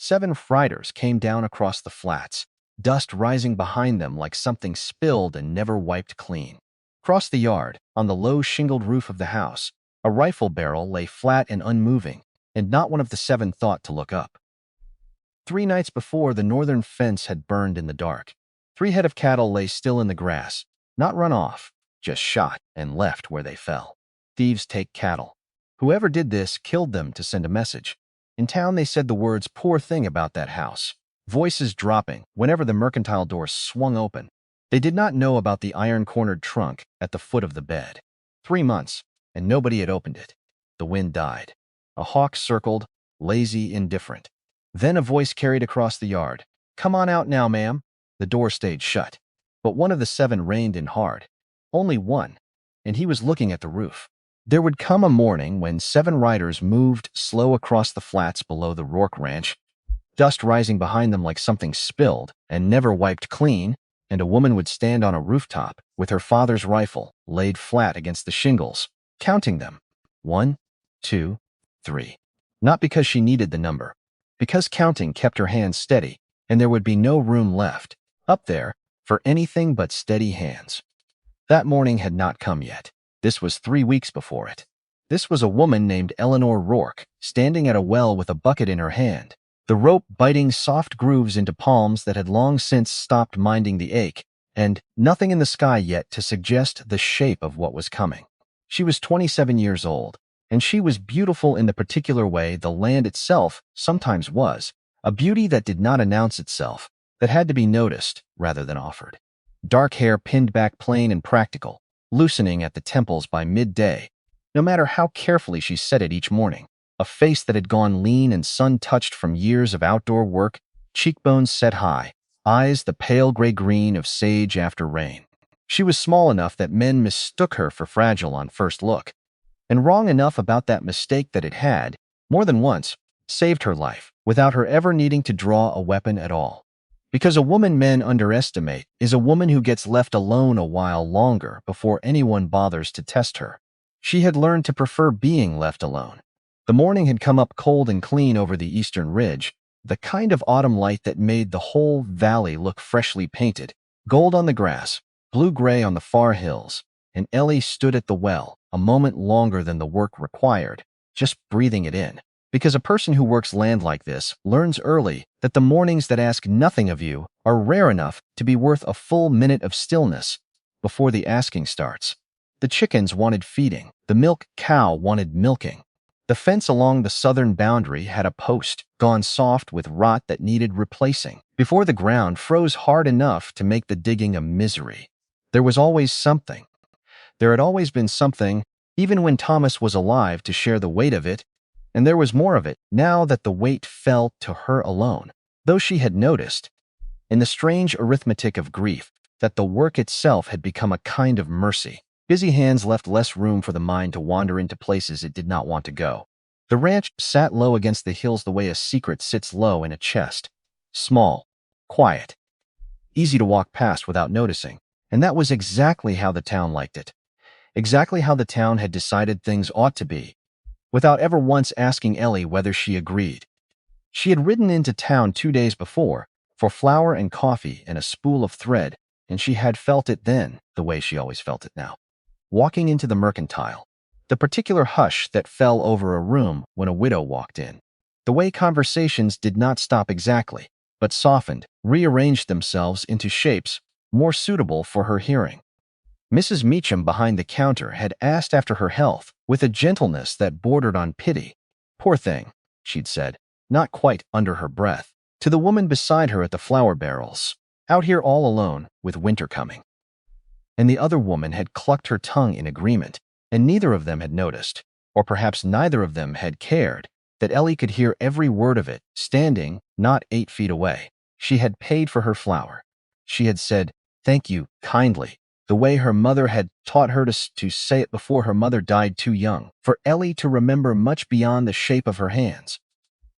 7 riders came down across the flats, dust rising behind them like something spilled and never wiped clean. Across the yard, on the low shingled roof of the house, a rifle barrel lay flat and unmoving, and not one of the 7 thought to look up. 3 nights before, the northern fence had burned in the dark. 3 head of cattle lay still in the grass, not run off, just shot and left where they fell. Thieves take cattle. Whoever did this killed them to send a message. In town, they said the words "poor thing" about that house, voices dropping whenever the mercantile door swung open. They did not know about the iron-cornered trunk at the foot of the bed. 3 months, and nobody had opened it. The wind died. A hawk circled, lazy, indifferent. Then a voice carried across the yard, "Come on out now, ma'am." The door stayed shut, but one of the 7 reined in hard. Only one, and he was looking at the roof. There would come a morning when 7 riders moved slow across the flats below the Rourke ranch, dust rising behind them like something spilled and never wiped clean, and a woman would stand on a rooftop with her father's rifle laid flat against the shingles, counting them. 1, 2, 3. Not because she needed the number, because counting kept her hands steady, and there would be no room left, up there, for anything but steady hands. That morning had not come yet. This was 3 weeks before it. This was a woman named Ellie Rourke, standing at a well with a bucket in her hand, the rope biting soft grooves into palms that had long since stopped minding the ache, and nothing in the sky yet to suggest the shape of what was coming. She was 27 years old, and she was beautiful in the particular way the land itself sometimes was, a beauty that did not announce itself, that had to be noticed rather than offered. Dark hair pinned back plain and practical, loosening at the temples by midday, no matter how carefully she set it each morning. A face that had gone lean and sun-touched from years of outdoor work, cheekbones set high, eyes the pale gray-green of sage after rain. She was small enough that men mistook her for fragile on first look, and wrong enough about that mistake that it had, more than once, saved her life without her ever needing to draw a weapon at all. Because a woman men underestimate is a woman who gets left alone a while longer before anyone bothers to test her. She had learned to prefer being left alone. The morning had come up cold and clean over the eastern ridge, the kind of autumn light that made the whole valley look freshly painted, gold on the grass, blue-gray on the far hills, and Ellie stood at the well a moment longer than the work required, just breathing it in. Because a person who works land like this learns early that the mornings that ask nothing of you are rare enough to be worth a full minute of stillness before the asking starts. The chickens wanted feeding. The milk cow wanted milking. The fence along the southern boundary had a post gone soft with rot that needed replacing before the ground froze hard enough to make the digging a misery. There was always something. There had always been something, even when Thomas was alive to share the weight of it, and there was more of it now that the weight fell to her alone, though she had noticed, in the strange arithmetic of grief, that the work itself had become a kind of mercy. Busy hands left less room for the mind to wander into places it did not want to go. The ranch sat low against the hills the way a secret sits low in a chest. Small, quiet, easy to walk past without noticing, and that was exactly how the town liked it. Exactly how the town had decided things ought to be, without ever once asking Ellie whether she agreed. She had ridden into town 2 days before for flour and coffee and a spool of thread, and she had felt it then the way she always felt it now. Walking into the mercantile, the particular hush that fell over a room when a widow walked in, the way conversations did not stop exactly, but softened, rearranged themselves into shapes more suitable for her hearing. Mrs. Meacham behind the counter had asked after her health with a gentleness that bordered on pity. "Poor thing," she'd said, not quite under her breath, to the woman beside her at the flour barrels, "out here all alone with winter coming." And the other woman had clucked her tongue in agreement, and neither of them had noticed, or perhaps neither of them had cared, that Ellie could hear every word of it, standing not 8 feet away. She had paid for her flour. She had said, "Thank you," kindly, the way her mother had taught her to say it before her mother died too young for Ellie to remember much beyond the shape of her hands.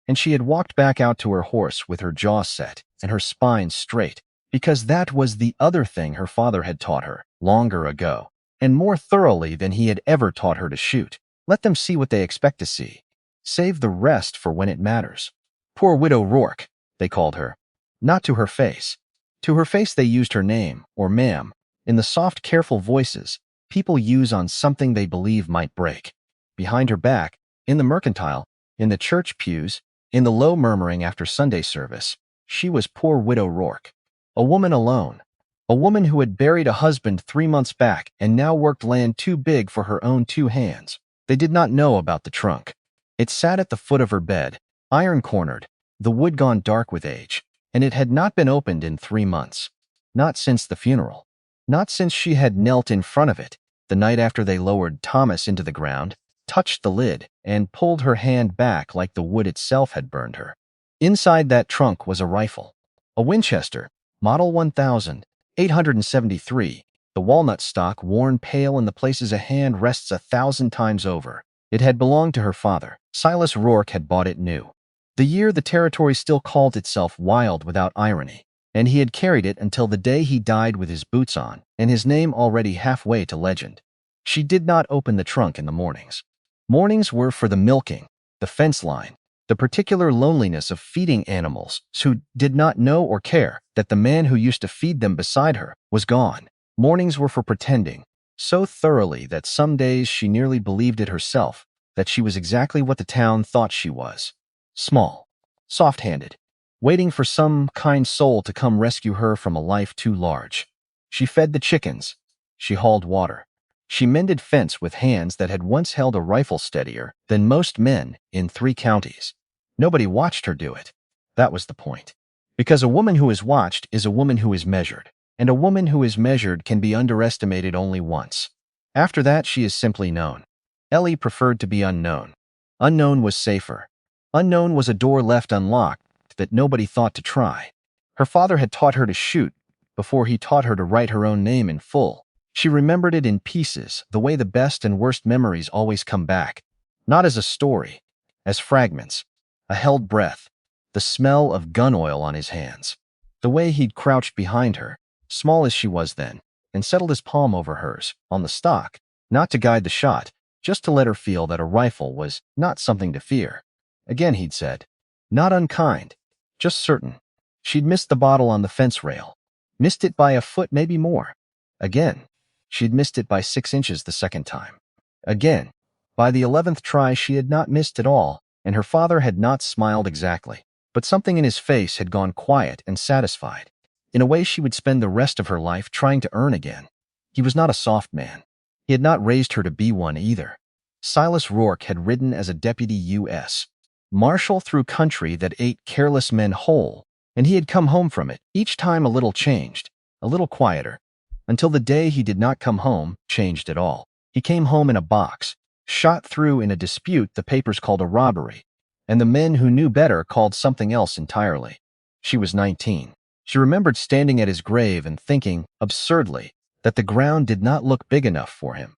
And she had walked back out to her horse with her jaw set and her spine straight, because that was the other thing her father had taught her longer ago, and more thoroughly than he had ever taught her to shoot. Let them see what they expect to see. Save the rest for when it matters. Poor Widow Rourke, they called her. Not to her face. To her face they used her name, or ma'am, in the soft, careful voices people use on something they believe might break. Behind her back, in the mercantile, in the church pews, in the low murmuring after Sunday service, she was poor Widow Rourke. A woman alone. A woman who had buried a husband 3 months back and now worked land too big for her own 2 hands. They did not know about the trunk. It sat at the foot of her bed, iron-cornered, the wood gone dark with age, and it had not been opened in 3 months. Not since the funeral. Not since she had knelt in front of it, the night after they lowered Thomas into the ground, touched the lid, and pulled her hand back like the wood itself had burned her. Inside that trunk was a rifle. A Winchester, Model 1873, the walnut stock worn pale in the places a hand rests 1,000 times over. It had belonged to her father. Silas Rourke had bought it new. The year the territory still called itself Wild without irony, and he had carried it until the day he died with his boots on, and his name already halfway to legend. She did not open the trunk in the mornings. Mornings were for the milking, the fence line, the particular loneliness of feeding animals who did not know or care that the man who used to feed them beside her was gone. Mornings were for pretending, so thoroughly that some days she nearly believed it herself, that she was exactly what the town thought she was. Small, soft-handed, waiting for some kind soul to come rescue her from a life too large. She fed the chickens. She hauled water. She mended fence with hands that had once held a rifle steadier than most men in 3 counties. Nobody watched her do it. That was the point. Because a woman who is watched is a woman who is measured, and a woman who is measured can be underestimated only once. After that, she is simply known. Ellie preferred to be unknown. Unknown was safer. Unknown was a door left unlocked that nobody thought to try. Her father had taught her to shoot before he taught her to write her own name in full. She remembered it in pieces, the way the best and worst memories always come back. Not as a story, as fragments, a held breath, the smell of gun oil on his hands, the way he'd crouched behind her, small as she was then, and settled his palm over hers, on the stock, not to guide the shot, just to let her feel that a rifle was not something to fear. Again he'd said, not unkind, just certain. She'd missed the bottle on the fence rail, missed it by a foot, maybe more. Again, she'd missed it by 6 inches the second time. Again, by the 11th try she had not missed at all, and her father had not smiled exactly, but something in his face had gone quiet and satisfied, in a way she would spend the rest of her life trying to earn again. He was not a soft man. He had not raised her to be one either. Silas Rourke had ridden as a deputy U.S. Marshal through country that ate careless men whole, and he had come home from it, each time a little changed, a little quieter, until the day he did not come home, changed at all. He came home in a box, shot through in a dispute the papers called a robbery, and the men who knew better called something else entirely. She was 19. She remembered standing at his grave and thinking, absurdly, that the ground did not look big enough for him,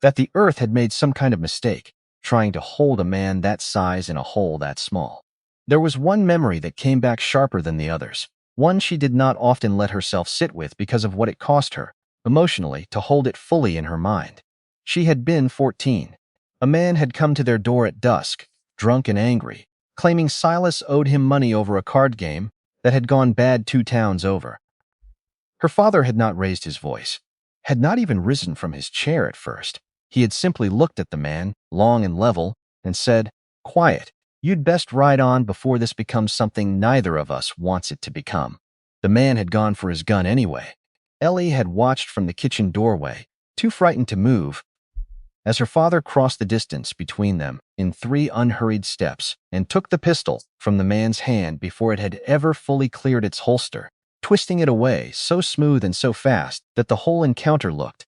that the earth had made some kind of mistake, trying to hold a man that size in a hole that small. There was one memory that came back sharper than the others, one she did not often let herself sit with because of what it cost her, emotionally, to hold it fully in her mind. She had been 14. A man had come to their door at dusk, drunk and angry, claiming Silas owed him money over a card game that had gone bad 2 towns over. Her father had not raised his voice, had not even risen from his chair at first. He had simply looked at the man, long and level, and said, "Quiet. You'd best ride on before this becomes something neither of us wants it to become." The man had gone for his gun anyway. Ellie had watched from the kitchen doorway, too frightened to move, as her father crossed the distance between them in 3 unhurried steps and took the pistol from the man's hand before it had ever fully cleared its holster, twisting it away so smooth and so fast that the whole encounter looked,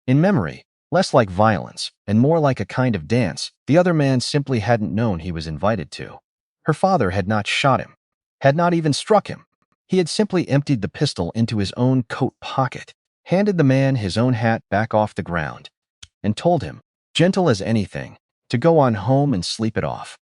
in memory, less like violence and more like a kind of dance the other man simply hadn't known he was invited to. Her father had not shot him, had not even struck him. He had simply emptied the pistol into his own coat pocket, handed the man his own hat back off the ground, and told him, gentle as anything, to go on home and sleep it off.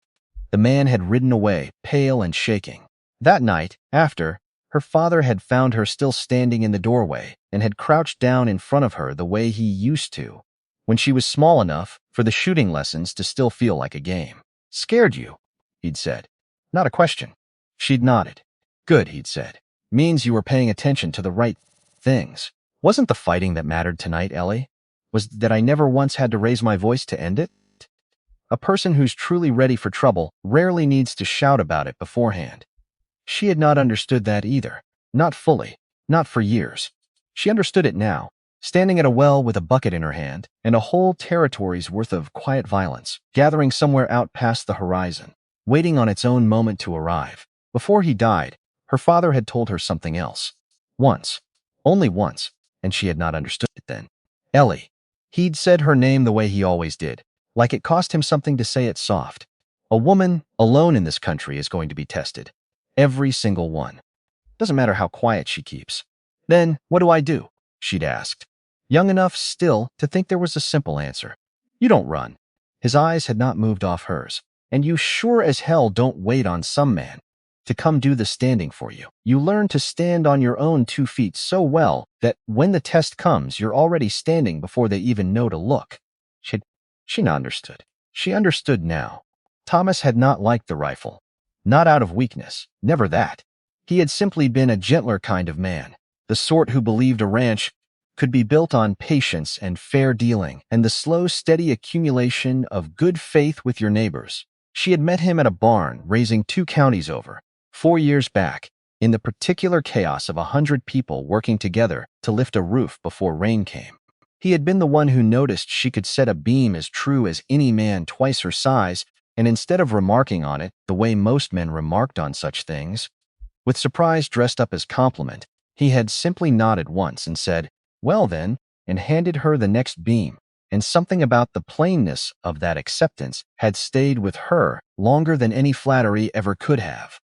The man had ridden away, pale and shaking. That night, after, her father had found her still standing in the doorway and had crouched down in front of her the way he used to, when she was small enough for the shooting lessons to still feel like a game. "Scared you?" he'd said. not a question. She'd nodded. Good, he'd said. Means you were paying attention to the right things. Wasn't the fighting that mattered tonight, Ellie? Was that I never once had to raise my voice to end it? A person who's truly ready for trouble rarely needs to shout about it beforehand. She had not understood that either. Not fully. Not for years. She understood it now, standing at a well with a bucket in her hand and a whole territory's worth of quiet violence, gathering somewhere out past the horizon, waiting on its own moment to arrive. Before he died, her father had told her something else. Once. Only once, and she had not understood it then. Ellie. He'd said her name the way he always did, like it cost him something to say it soft. A woman, alone in this country, is going to be tested. Every single one. Doesn't matter how quiet she keeps. Then, what do I do? She'd asked. Young enough still to think there was a simple answer. You don't run. His eyes had not moved off hers. And you sure as hell don't wait on some man to come do the standing for you. You learn to stand on your own 2 feet so well that when the test comes, you're already standing before they even know to look. She understood. She understood now. Thomas had not liked the rifle. Not out of weakness. Never that. He had simply been a gentler kind of man. The sort who believed a ranch could be built on patience and fair dealing and the slow, steady accumulation of good faith with your neighbors. She had met him at a barn raising 2 counties over, 4 years back, in the particular chaos of 100 people working together to lift a roof before rain came. He had been the one who noticed she could set a beam as true as any man twice her size, and instead of remarking on it the way most men remarked on such things, with surprise dressed up as compliment, he had simply nodded once and said, "Well then," and handed her the next beam, and something about the plainness of that acceptance had stayed with her longer than any flattery ever could have.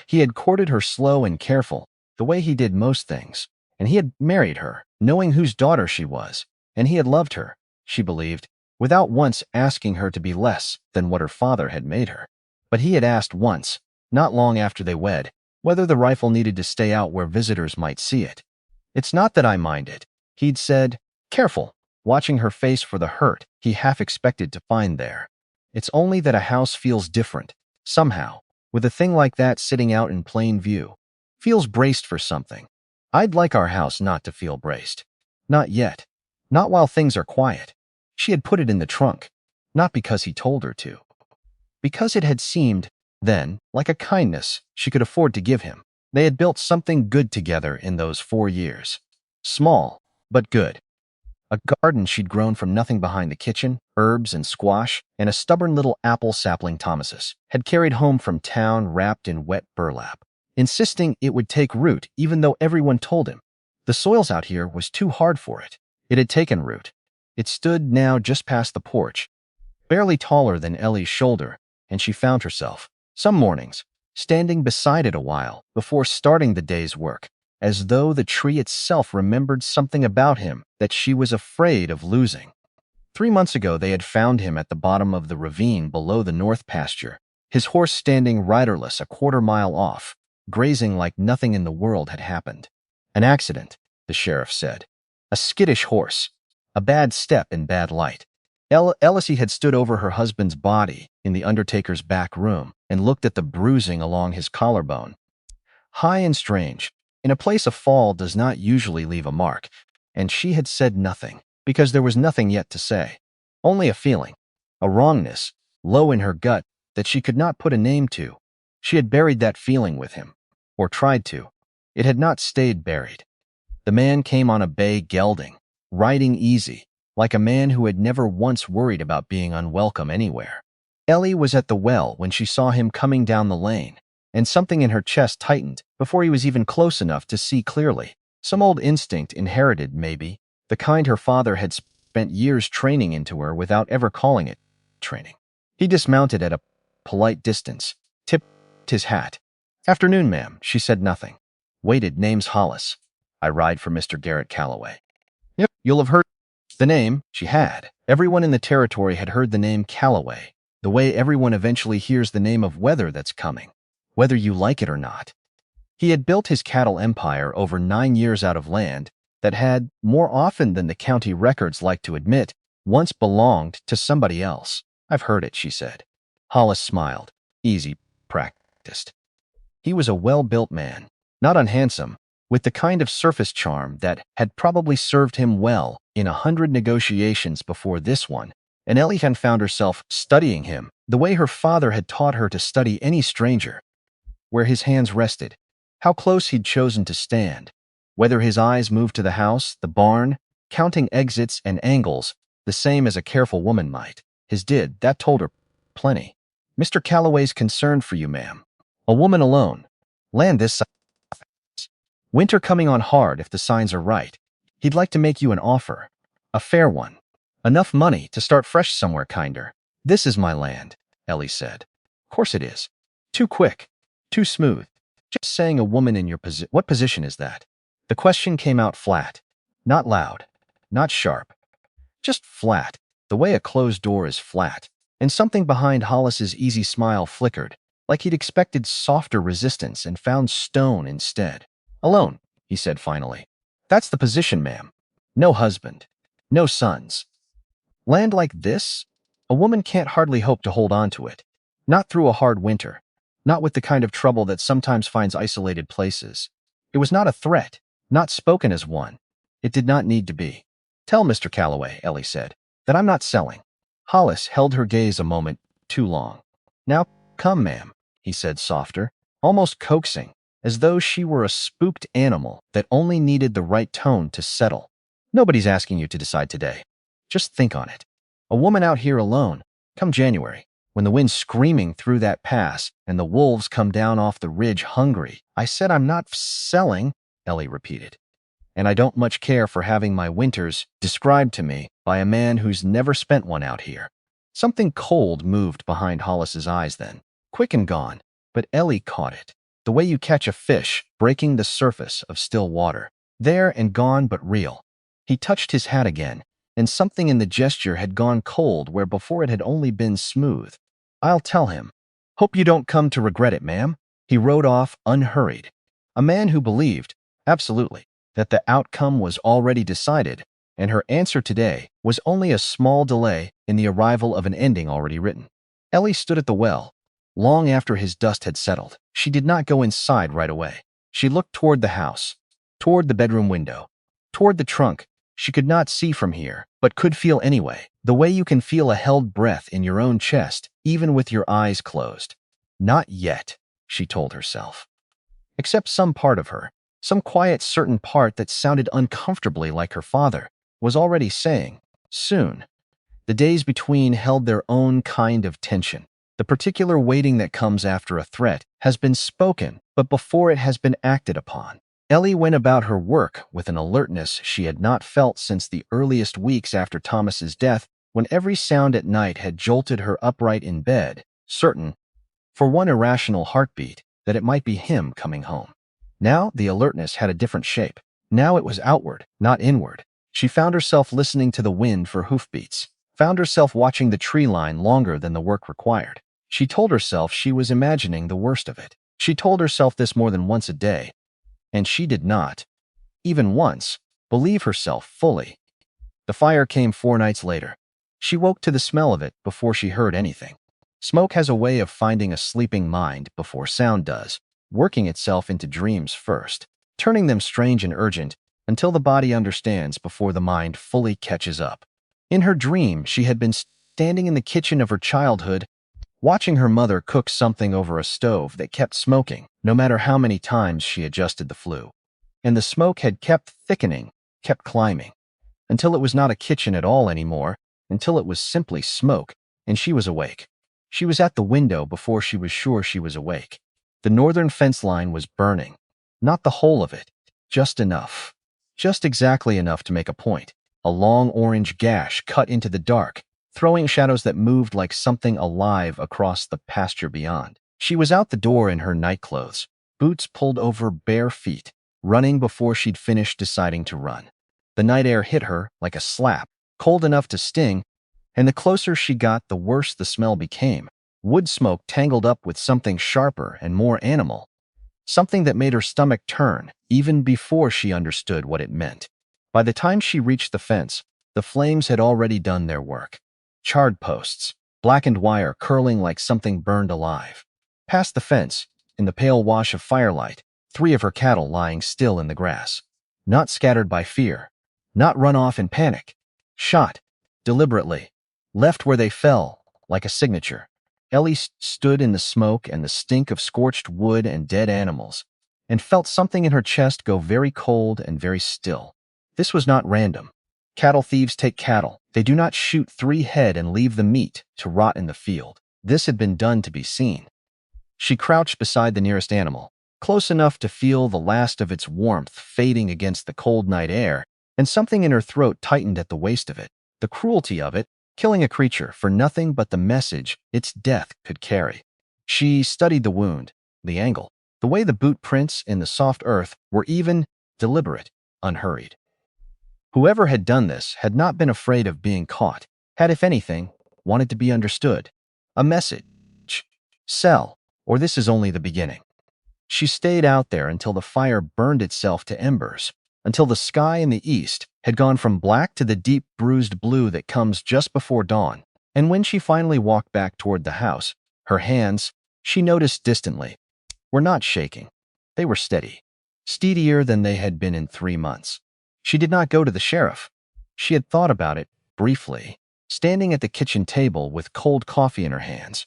He had courted her slow and careful, the way he did most things, and he had married her, knowing whose daughter she was, and he had loved her, she believed, without once asking her to be less than what her father had made her. But he had asked once, not long after they wed, whether the rifle needed to stay out where visitors might see it. It's not that I mind it, he'd said, careful, watching her face for the hurt he half expected to find there. It's only that a house feels different, somehow, with a thing like that sitting out in plain view. Feels braced for something. I'd like our house not to feel braced. Not yet. Not while things are quiet. She had put it in the trunk, not because he told her to. Because it had seemed, then, like a kindness she could afford to give him. They had built something good together in those 4 years. Small, but good. A garden she'd grown from nothing behind the kitchen, herbs and squash, and a stubborn little apple sapling Thomas's had carried home from town wrapped in wet burlap, insisting it would take root even though everyone told him the soils out here was too hard for it. It had taken root. It stood now just past the porch, barely taller than Ellie's shoulder, and she found herself, some mornings, standing beside it a while before starting the day's work, as though the tree itself remembered something about him that she was afraid of losing. 3 months ago they had found him at the bottom of the ravine below the north pasture, his horse standing riderless a quarter-mile off, grazing like nothing in the world had happened. An accident, the sheriff said. A skittish horse. A bad step in bad light. Elsie had stood over her husband's body in the undertaker's back room and looked at the bruising along his collarbone. High and strange. In a place a fall does not usually leave a mark, and she had said nothing, because there was nothing yet to say. Only a feeling, a wrongness, low in her gut, that she could not put a name to. She had buried that feeling with him, or tried to. It had not stayed buried. The man came on a bay gelding, riding easy, like a man who had never once worried about being unwelcome anywhere. Ellie was at the well when she saw him coming down the lane, and something in her chest tightened before he was even close enough to see clearly. Some old instinct inherited, maybe, the kind her father had spent years training into her without ever calling it training. He dismounted at a polite distance, tipped his hat. "Afternoon, ma'am," she said nothing. Waited. "Name's Hollis. I ride for Mr. Garrett Calloway." "Yep, you'll have heard the name." She had. Everyone in the territory had heard the name Calloway, the way everyone eventually hears the name of weather that's coming, whether you like it or not. He had built his cattle empire over 9 years out of land that had, more often than the county records like to admit, once belonged to somebody else. "I've heard it," she said. Hollis smiled. "Easy practice. practiced. He was a well-built man, not unhandsome, with the kind of surface charm that had probably served him well in 100 negotiations before this one, and Ellie had found herself studying him the way her father had taught her to study any stranger, where his hands rested, how close he'd chosen to stand, whether his eyes moved to the house, the barn, counting exits and angles, the same as a careful woman might. His did, that told her plenty. Mr. Calloway's concerned for you, ma'am. A woman alone. Land this side. Winter coming on hard if the signs are right. He'd like to make you an offer. A fair one. Enough money to start fresh somewhere kinder. This is my land, Ellie said. Course it is. Too quick. Too smooth. Just saying a woman in your position. What position is that? The question came out flat. Not loud. Not sharp. Just flat. The way a closed door is flat. And something behind Hollis's easy smile flickered, like he'd expected softer resistance and found stone instead. Alone, he said finally. That's the position, ma'am. No husband. No sons. Land like this? A woman can't hardly hope to hold on to it. Not through a hard winter. Not with the kind of trouble that sometimes finds isolated places. It was not a threat, not spoken as one. It did not need to be. Tell Mr. Calloway, Ellie said, that I'm not selling. Hollis held her gaze a moment too long. Now, come, ma'am, he said softer, almost coaxing, as though she were a spooked animal that only needed the right tone to settle. Nobody's asking you to decide today. Just think on it. A woman out here alone, come January, when the wind's screaming through that pass and the wolves come down off the ridge hungry. I said I'm not selling, Ellie repeated. And I don't much care for having my winters described to me by a man who's never spent one out here. Something cold moved behind Hollis's eyes then, quick and gone, but Ellie caught it. The way you catch a fish breaking the surface of still water. There and gone but real. He touched his hat again, and something in the gesture had gone cold where before it had only been smooth. I'll tell him. Hope you don't come to regret it, ma'am. He rode off unhurried. A man who believed, absolutely, that the outcome was already decided, and her answer today was only a small delay in the arrival of an ending already written. Ellie stood at the well. Long after his dust had settled, she did not go inside right away. She looked toward the house, toward the bedroom window, toward the trunk. She could not see from here, but could feel anyway, the way you can feel a held breath in your own chest, even with your eyes closed. Not yet, she told herself. Except some part of her, some quiet certain part that sounded uncomfortably like her father, was already saying, soon. The days between held their own kind of tension. The particular waiting that comes after a threat has been spoken, but before it has been acted upon. Ellie went about her work with an alertness she had not felt since the earliest weeks after Thomas's death, when every sound at night had jolted her upright in bed, certain, for one irrational heartbeat, that it might be him coming home. Now the alertness had a different shape. Now it was outward, not inward. She found herself listening to the wind for hoofbeats, found herself watching the tree line longer than the work required. She told herself she was imagining the worst of it. She told herself this more than once a day, and she did not, even once, believe herself fully. The fire came 4 nights later. She woke to the smell of it before she heard anything. Smoke has a way of finding a sleeping mind before sound does, working itself into dreams first, turning them strange and urgent until the body understands before the mind fully catches up. In her dream, she had been standing in the kitchen of her childhood, watching her mother cook something over a stove that kept smoking, no matter how many times she adjusted the flue. And the smoke had kept thickening, kept climbing, until it was not a kitchen at all anymore, until it was simply smoke, and she was awake. She was at the window before she was sure she was awake. The northern fence line was burning. Not the whole of it, just enough. Just exactly enough to make a point. A long orange gash cut into the dark, throwing shadows that moved like something alive across the pasture beyond. She was out the door in her nightclothes, boots pulled over bare feet, running before she'd finished deciding to run. The night air hit her like a slap, cold enough to sting, and the closer she got, the worse the smell became. Wood smoke tangled up with something sharper and more animal, something that made her stomach turn, even before she understood what it meant. By the time she reached the fence, the flames had already done their work. Charred posts, blackened wire curling like something burned alive. Past the fence, in the pale wash of firelight, 3 of her cattle lying still in the grass. Not scattered by fear, not run off in panic. Shot, deliberately, left where they fell, like a signature. Ellie stood in the smoke and the stink of scorched wood and dead animals, and felt something in her chest go very cold and very still. This was not random. Cattle thieves take cattle. They do not shoot 3 head and leave the meat to rot in the field. This had been done to be seen. She crouched beside the nearest animal, close enough to feel the last of its warmth fading against the cold night air, and something in her throat tightened at the waste of it. The cruelty of it, killing a creature for nothing but the message its death could carry. She studied the wound, the angle, the way the boot prints in the soft earth were even, deliberate, unhurried. Whoever had done this had not been afraid of being caught, had, if anything, wanted to be understood. A message. Sell, or this is only the beginning. She stayed out there until the fire burned itself to embers, until the sky in the east had gone from black to the deep bruised blue that comes just before dawn, and when she finally walked back toward the house, her hands, she noticed distantly, were not shaking. They were steady, steadier than they had been in 3 months. She did not go to the sheriff. She had thought about it, briefly, standing at the kitchen table with cold coffee in her hands,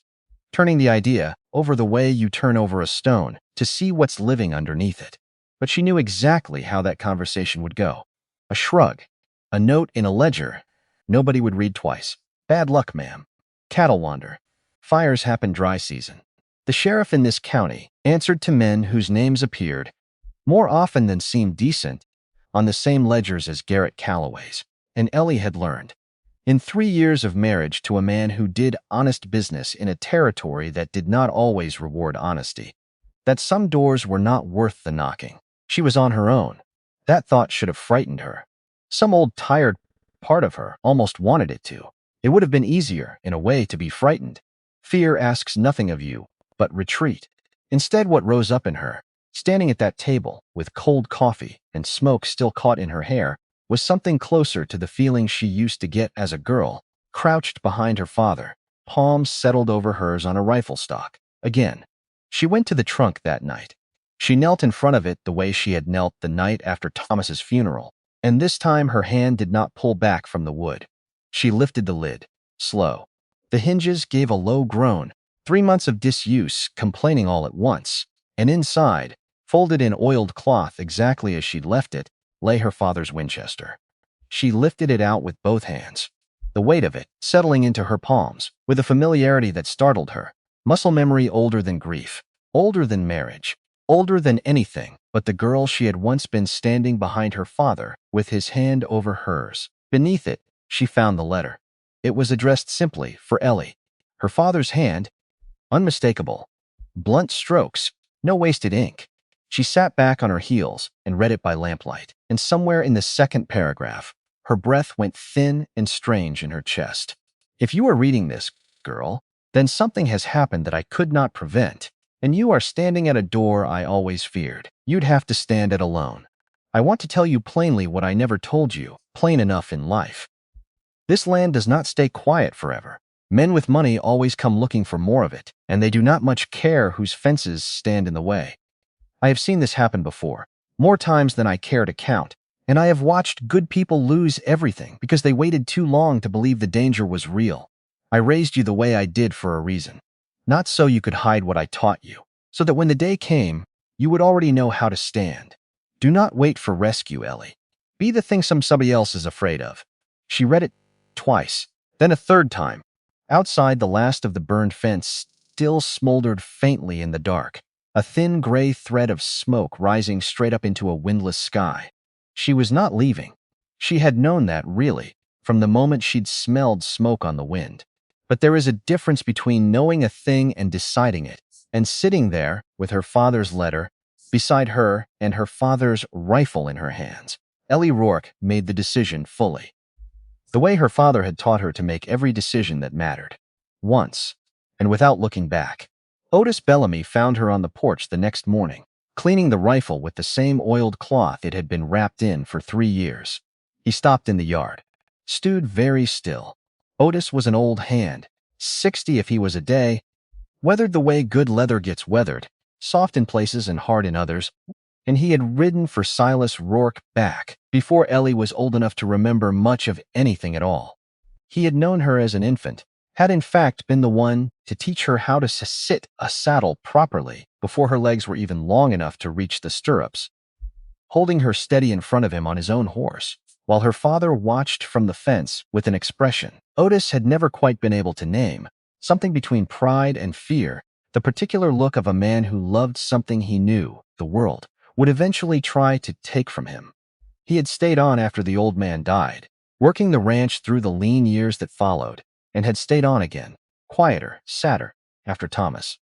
turning the idea over the way you turn over a stone to see what's living underneath it. But she knew exactly how that conversation would go. A shrug, a note in a ledger. Nobody would read twice. Bad luck, ma'am. Cattle wander. Fires happen dry season. The sheriff in this county answered to men whose names appeared, more often than seemed decent, on the same ledgers as Garrett Calloway's, and Ellie had learned, in 3 years of marriage to a man who did honest business in a territory that did not always reward honesty, that some doors were not worth the knocking. She was on her own. That thought should have frightened her. Some old tired part of her almost wanted it to. It would have been easier, in a way, to be frightened. Fear asks nothing of you but retreat. Instead, what rose up in her, standing at that table with cold coffee and smoke still caught in her hair, was something closer to the feeling she used to get as a girl, crouched behind her father, palms settled over hers on a rifle stock. Again, she went to the trunk that night. She knelt in front of it the way she had knelt the night after Thomas's funeral, and this time her hand did not pull back from the wood. She lifted the lid, slow. The hinges gave a low groan, 3 months of disuse complaining all at once, and inside, folded in oiled cloth exactly as she'd left it, lay her father's Winchester. She lifted it out with both hands, the weight of it settling into her palms with a familiarity that startled her, muscle memory older than grief, older than marriage, older than anything but the girl she had once been standing behind her father with his hand over hers. Beneath it, she found the letter. It was addressed simply for Ellie. Her father's hand, unmistakable. Blunt strokes, no wasted ink. She sat back on her heels and read it by lamplight, and somewhere in the second paragraph, her breath went thin and strange in her chest. If you are reading this, girl, then something has happened that I could not prevent, and you are standing at a door I always feared. You'd have to stand it alone. I want to tell you plainly what I never told you, plain enough in life. This land does not stay quiet forever. Men with money always come looking for more of it, and they do not much care whose fences stand in the way. I have seen this happen before, more times than I care to count, and I have watched good people lose everything because they waited too long to believe the danger was real. I raised you the way I did for a reason. Not so you could hide what I taught you, so that when the day came, you would already know how to stand. Do not wait for rescue, Ellie. Be the thing somebody else is afraid of. She read it twice, then a third time. Outside, the last of the burned fence still smoldered faintly in the dark, a thin gray thread of smoke rising straight up into a windless sky. She was not leaving. She had known that, really, from the moment she'd smelled smoke on the wind. But there is a difference between knowing a thing and deciding it, and sitting there with her father's letter beside her and her father's rifle in her hands. Ellie Rourke made the decision fully, the way her father had taught her to make every decision that mattered. Once, and without looking back. Otis Bellamy found her on the porch the next morning, cleaning the rifle with the same oiled cloth it had been wrapped in for 3 years. He stopped in the yard, stood very still. Otis was an old hand, 60 if he was a day, weathered the way good leather gets weathered, soft in places and hard in others, and he had ridden for Silas Rourke back before Ellie was old enough to remember much of anything at all. He had known her as an infant, had in fact been the one to teach her how to sit a saddle properly before her legs were even long enough to reach the stirrups, holding her steady in front of him on his own horse, while her father watched from the fence with an expression Otis had never quite been able to name, something between pride and fear, the particular look of a man who loved something he knew the world would eventually try to take from him. He had stayed on after the old man died, working the ranch through the lean years that followed, and had stayed on again, quieter, sadder, after Thomas,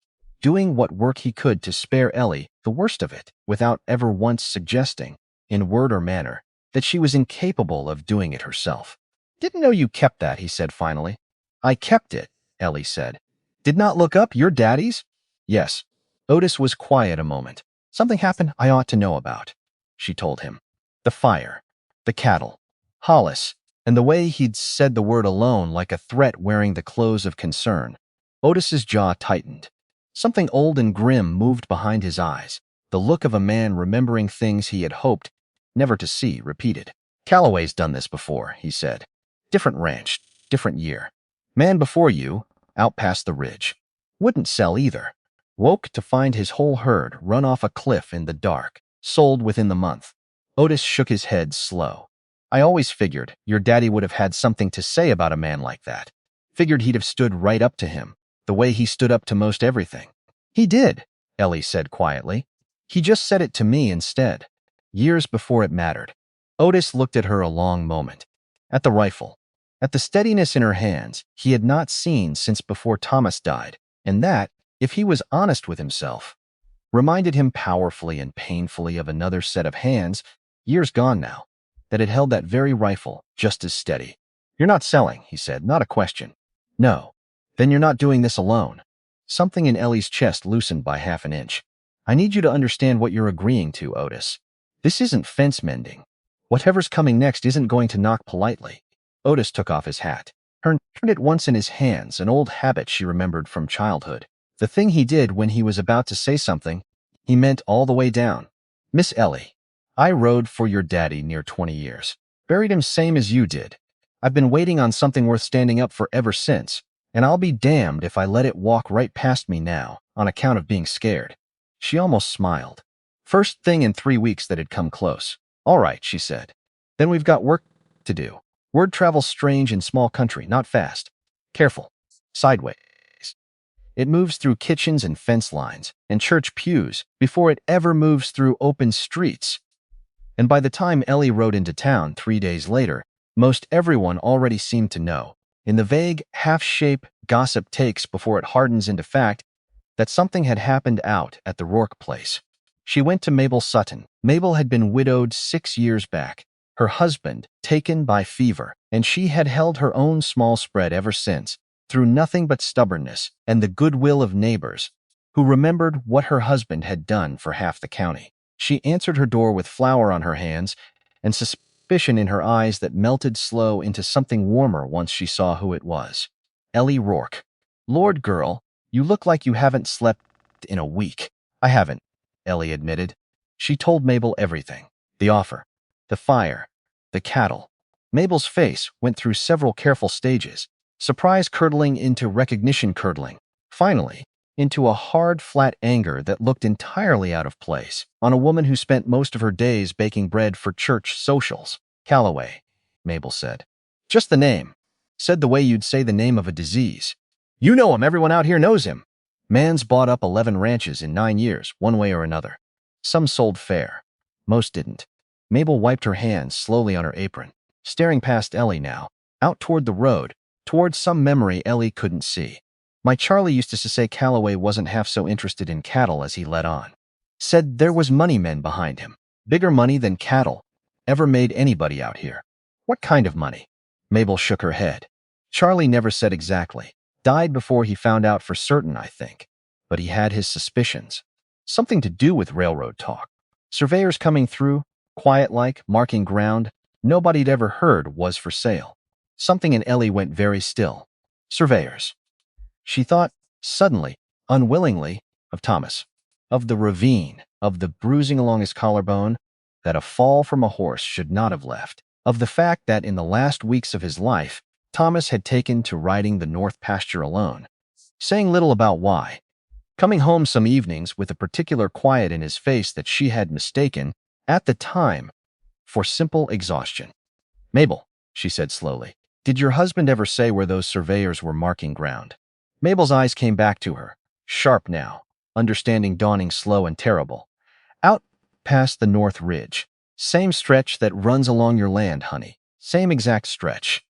doing what work he could to spare Ellie the worst of it, without ever once suggesting, in word or manner, that she was incapable of doing it herself. "Didn't know you kept that," he said finally. "I kept it," Ellie said. "Did not look up your daddy's?" "Yes." Otis was quiet a moment. "Something happened I ought to know about," she told him. The fire, the cattle, Hollis, and the way he'd said the word alone like a threat wearing the clothes of concern. Otis's jaw tightened. Something old and grim moved behind his eyes, the look of a man remembering things he had hoped never to see repeated. "Calloway's done this before," he said. "Different ranch, different year. Man before you, out past the ridge. Wouldn't sell either. Woke to find his whole herd run off a cliff in the dark. Sold within the month." Otis shook his head slow. "I always figured your daddy would have had something to say about a man like that. Figured he'd have stood right up to him, the way he stood up to most everything." "He did," Ellie said quietly. "He just said it to me instead. Years before it mattered." Otis looked at her a long moment. At the rifle. At the steadiness in her hands he had not seen since before Thomas died, and that, if he was honest with himself, reminded him powerfully and painfully of another set of hands, years gone now, that had held that very rifle just as steady. "You're not selling," he said, "not a question." "No." "Then you're not doing this alone." Something in Ellie's chest loosened by half an inch. "I need you to understand what you're agreeing to, Otis. This isn't fence mending. Whatever's coming next isn't going to knock politely." Otis took off his hat, turned it once in his hands, an old habit she remembered from childhood. The thing he did when he was about to say something, he meant all the way down. "Miss Ellie, I rode for your daddy near 20 years. Buried him same as you did. I've been waiting on something worth standing up for ever since, and I'll be damned if I let it walk right past me now, on account of being scared." She almost smiled. First thing in 3 weeks that had come close. "All right," she said. "Then we've got work to do. Word travels strange in small country, not fast. Careful. Sideways. It moves through kitchens and fence lines and church pews before it ever moves through open streets." And by the time Ellie rode into town 3 days later, most everyone already seemed to know, in the vague, half-shape gossip takes before it hardens into fact, that something had happened out at the Rourke place. She went to Mabel Sutton. Mabel had been widowed 6 years back, her husband taken by fever, and she had held her own small spread ever since, through nothing but stubbornness and the goodwill of neighbors, who remembered what her husband had done for half the county. She answered her door with flour on her hands and suspicion in her eyes that melted slow into something warmer once she saw who it was. Ellie Rourke. "Lord, girl, you look like you haven't slept in a week." "I haven't," Ellie admitted. She told Mabel everything. The offer, the fire, the cattle. Mabel's face went through several careful stages, surprise curdling into recognition curdling, finally into a hard, flat anger that looked entirely out of place on a woman who spent most of her days baking bread for church socials. "Calloway," Mabel said. "Just the name. Said the way you'd say the name of a disease. You know him, everyone out here knows him. Man's bought up 11 ranches in 9 years, one way or another. Some sold fair. Most didn't." Mabel wiped her hands slowly on her apron, staring past Ellie now, out toward the road, towards some memory Ellie couldn't see. "My Charlie used to say Calloway wasn't half so interested in cattle as he let on. Said there was money men behind him. Bigger money than cattle ever made anybody out here." "What kind of money?" Mabel shook her head. "Charlie never said exactly. Died before he found out for certain, I think. But he had his suspicions. Something to do with railroad talk. Surveyors coming through, quiet-like, marking ground nobody'd ever heard was for sale." Something in Ellie went very still. Surveyors. She thought, suddenly, unwillingly, of Thomas. of the ravine, of the bruising along his collarbone that a fall from a horse should not have left, of the fact that in the last weeks of his life, Thomas had taken to riding the north pasture alone, saying little about why, coming home some evenings with a particular quiet in his face that she had mistaken, at the time, for simple exhaustion. "Mabel," she said slowly, "did your husband ever say where those surveyors were marking ground?" Mabel's eyes came back to her, sharp now, understanding dawning slow and terrible. "Out past the North Ridge. Same stretch that runs along your land, honey. Same exact stretch."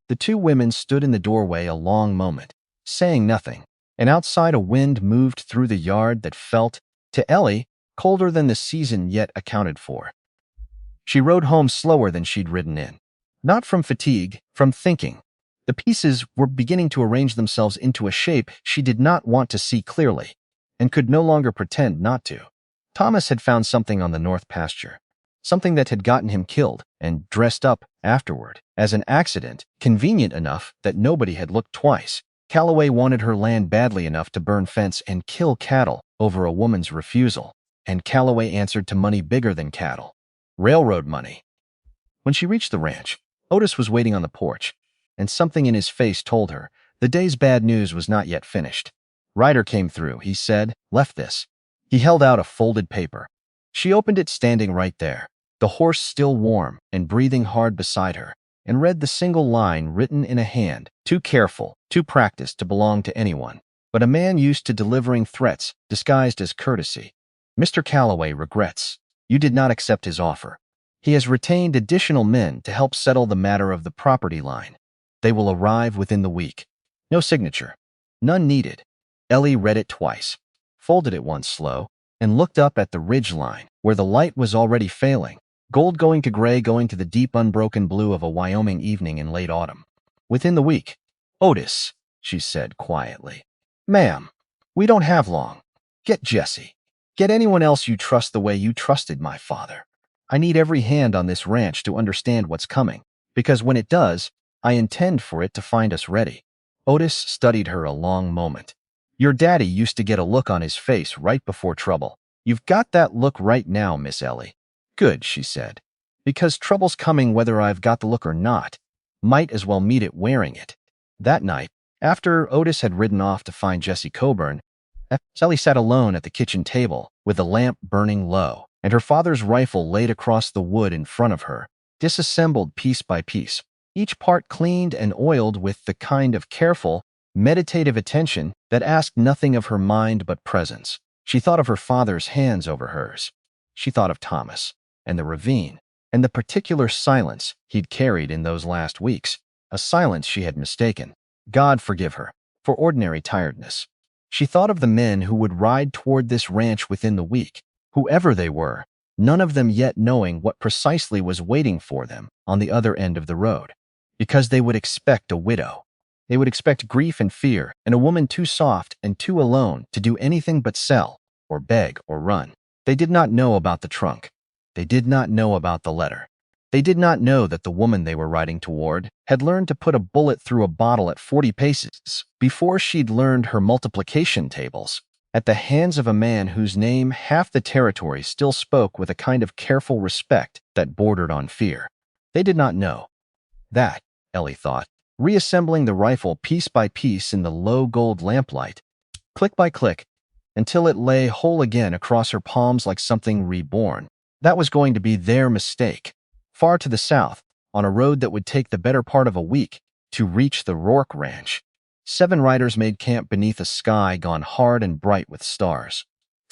The two women stood in the doorway a long moment, saying nothing, and outside a wind moved through the yard that felt, to Ellie, colder than the season yet accounted for. She rode home slower than she'd ridden in. Not from fatigue, from thinking. The pieces were beginning to arrange themselves into a shape she did not want to see clearly, and could no longer pretend not to. Thomas had found something on the north pasture, something that had gotten him killed and dressed up afterward as an accident, convenient enough that nobody had looked twice. Calloway wanted her land badly enough to burn fence and kill cattle over a woman's refusal, and Calloway answered to money bigger than cattle. Railroad money. When she reached the ranch, Otis was waiting on the porch, and something in his face told her the day's bad news was not yet finished. "Ryder came through," he said, "left this." He held out a folded paper. She opened it standing right there, the horse still warm and breathing hard beside her, and read the single line written in a hand, too careful, too practiced to belong to anyone, but a man used to delivering threats disguised as courtesy. "Mr. Calloway regrets. You did not accept his offer. He has retained additional men to help settle the matter of the property line. They will arrive within the week." No signature. None needed. Ellie read it twice, folded it once slow, and looked up at the ridge line, where the light was already failing, gold going to gray, going to the deep unbroken blue of a Wyoming evening in late autumn. "Within the week." "Otis," she said quietly. "Ma'am, we don't have long. Get Jesse. Get anyone else you trust the way you trusted my father. I need every hand on this ranch to understand what's coming, because when it does, I intend for it to find us ready." Otis studied her a long moment. "Your daddy used to get a look on his face right before trouble. You've got that look right now, Miss Ellie." "Good," she said, "because trouble's coming whether I've got the look or not. Might as well meet it wearing it." That night, after Otis had ridden off to find Jesse Coburn, Ellie sat alone at the kitchen table with the lamp burning low and her father's rifle laid across the wood in front of her, disassembled piece by piece, each part cleaned and oiled with the kind of careful, meditative attention that asked nothing of her mind but presence. She thought of her father's hands over hers. She thought of Thomas, and the ravine, and the particular silence he'd carried in those last weeks, a silence she had mistaken, God forgive her, for ordinary tiredness. She thought of the men who would ride toward this ranch within the week, whoever they were, none of them yet knowing what precisely was waiting for them on the other end of the road, because they would expect a widow. They would expect grief and fear, and a woman too soft and too alone to do anything but sell, or beg, or run. They did not know about the trunk. They did not know about the letter. They did not know that the woman they were riding toward had learned to put a bullet through a bottle at 40 paces before she'd learned her multiplication tables, at the hands of a man whose name half the territory still spoke with a kind of careful respect that bordered on fear. They did not know. That, Ellie thought, reassembling the rifle piece by piece in the low gold lamplight, click by click, until it lay whole again across her palms like something reborn. That was going to be their mistake. Far to the south, on a road that would take the better part of a week to reach the Rourke Ranch, 7 riders made camp beneath a sky gone hard and bright with stars.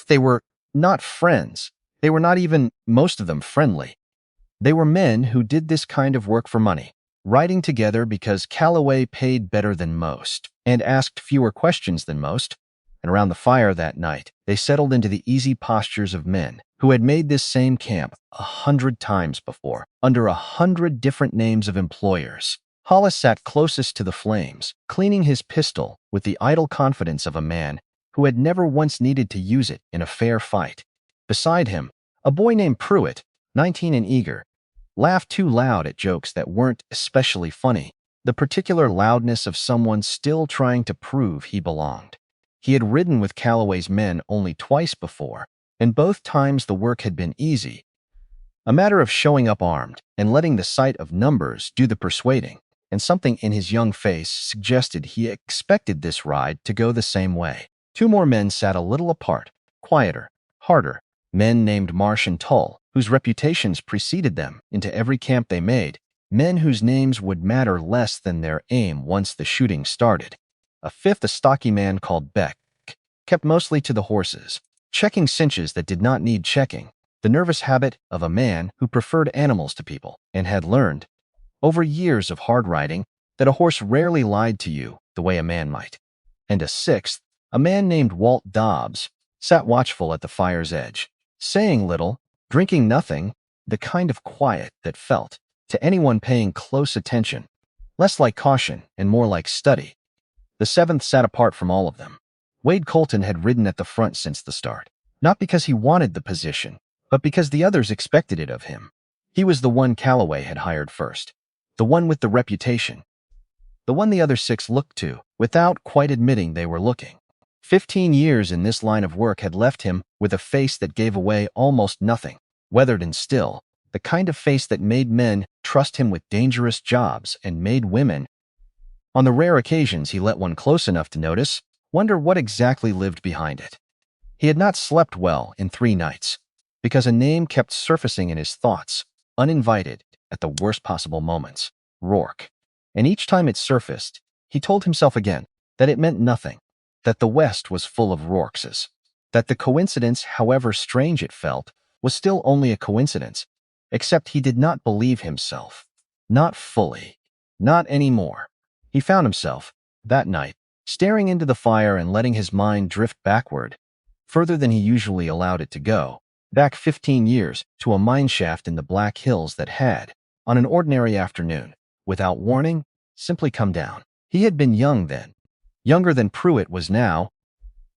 They were not friends. They were not even, most of them, friendly. They were men who did this kind of work for money, riding together because Calloway paid better than most and asked fewer questions than most. And around the fire that night, they settled into the easy postures of men who had made this same camp 100 times before, under 100 different names of employers. Hollis sat closest to the flames, cleaning his pistol with the idle confidence of a man who had never once needed to use it in a fair fight. Beside him, a boy named Pruitt, 19 and eager, laughed too loud at jokes that weren't especially funny, the particular loudness of someone still trying to prove he belonged. He had ridden with Calloway's men only twice before, and both times the work had been easy, a matter of showing up armed and letting the sight of numbers do the persuading, and something in his young face suggested he expected this ride to go the same way. Two more men sat a little apart, quieter, harder, men named Marsh and Tull, whose reputations preceded them into every camp they made, men whose names would matter less than their aim once the shooting started. A fifth, a stocky man called Beck, kept mostly to the horses, checking cinches that did not need checking, the nervous habit of a man who preferred animals to people and had learned, over years of hard riding, that a horse rarely lied to you the way a man might. And a sixth, a man named Walt Dobbs, sat watchful at the fire's edge, saying little, drinking nothing, the kind of quiet that felt, to anyone paying close attention, less like caution and more like study. The seventh sat apart from all of them. Wade Colton had ridden at the front since the start, not because he wanted the position, but because the others expected it of him. He was the one Calloway had hired first, the one with the reputation, the one the other six looked to, without quite admitting they were looking. 15 years in this line of work had left him with a face that gave away almost nothing, weathered and still, the kind of face that made men trust him with dangerous jobs and made women, on the rare occasions he let one close enough to notice, wonder what exactly lived behind it. He had not slept well in 3 nights, because a name kept surfacing in his thoughts, uninvited, at the worst possible moments, Rourke. And each time it surfaced, he told himself again that it meant nothing, that the West was full of Rourkeses, that the coincidence, however strange it felt, was still only a coincidence, except he did not believe himself. Not fully. Not anymore. He found himself, that night, staring into the fire and letting his mind drift backward, further than he usually allowed it to go, back 15 years to a mine shaft in the Black Hills that had, on an ordinary afternoon, without warning, simply come down. He had been young then, younger than Pruitt was now,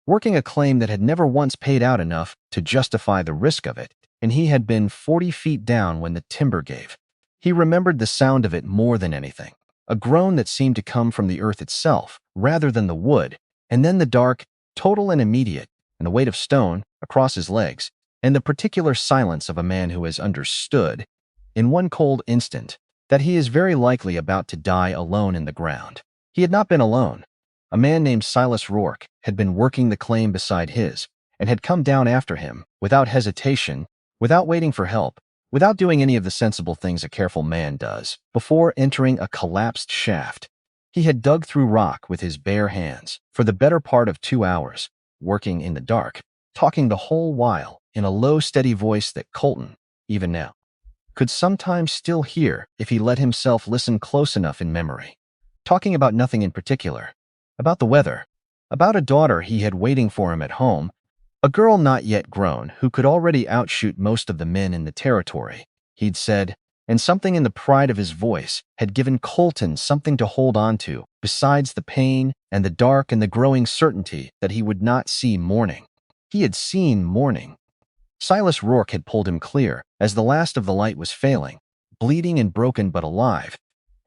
working a claim that had never once paid out enough to justify the risk of it, and he had been 40 feet down when the timber gave. He remembered the sound of it more than anything, a groan that seemed to come from the earth itself rather than the wood, and then the dark, total and immediate, and the weight of stone across his legs, and the particular silence of a man who has understood, in one cold instant, that he is very likely about to die alone in the ground. He had not been alone. A man named Silas Rourke had been working the claim beside his, and had come down after him, without hesitation, without waiting for help, without doing any of the sensible things a careful man does, before entering a collapsed shaft. He had dug through rock with his bare hands for the better part of 2 hours, working in the dark, talking the whole while in a low, steady voice that Colton, even now, could sometimes still hear if he let himself listen close enough in memory. Talking about nothing in particular, about the weather, about a daughter he had waiting for him at home, a girl not yet grown who could already outshoot most of the men in the territory, he'd said, and something in the pride of his voice had given Colton something to hold on to besides the pain and the dark and the growing certainty that he would not see morning. He had seen morning. Silas Rourke had pulled him clear as the last of the light was failing, bleeding and broken but alive,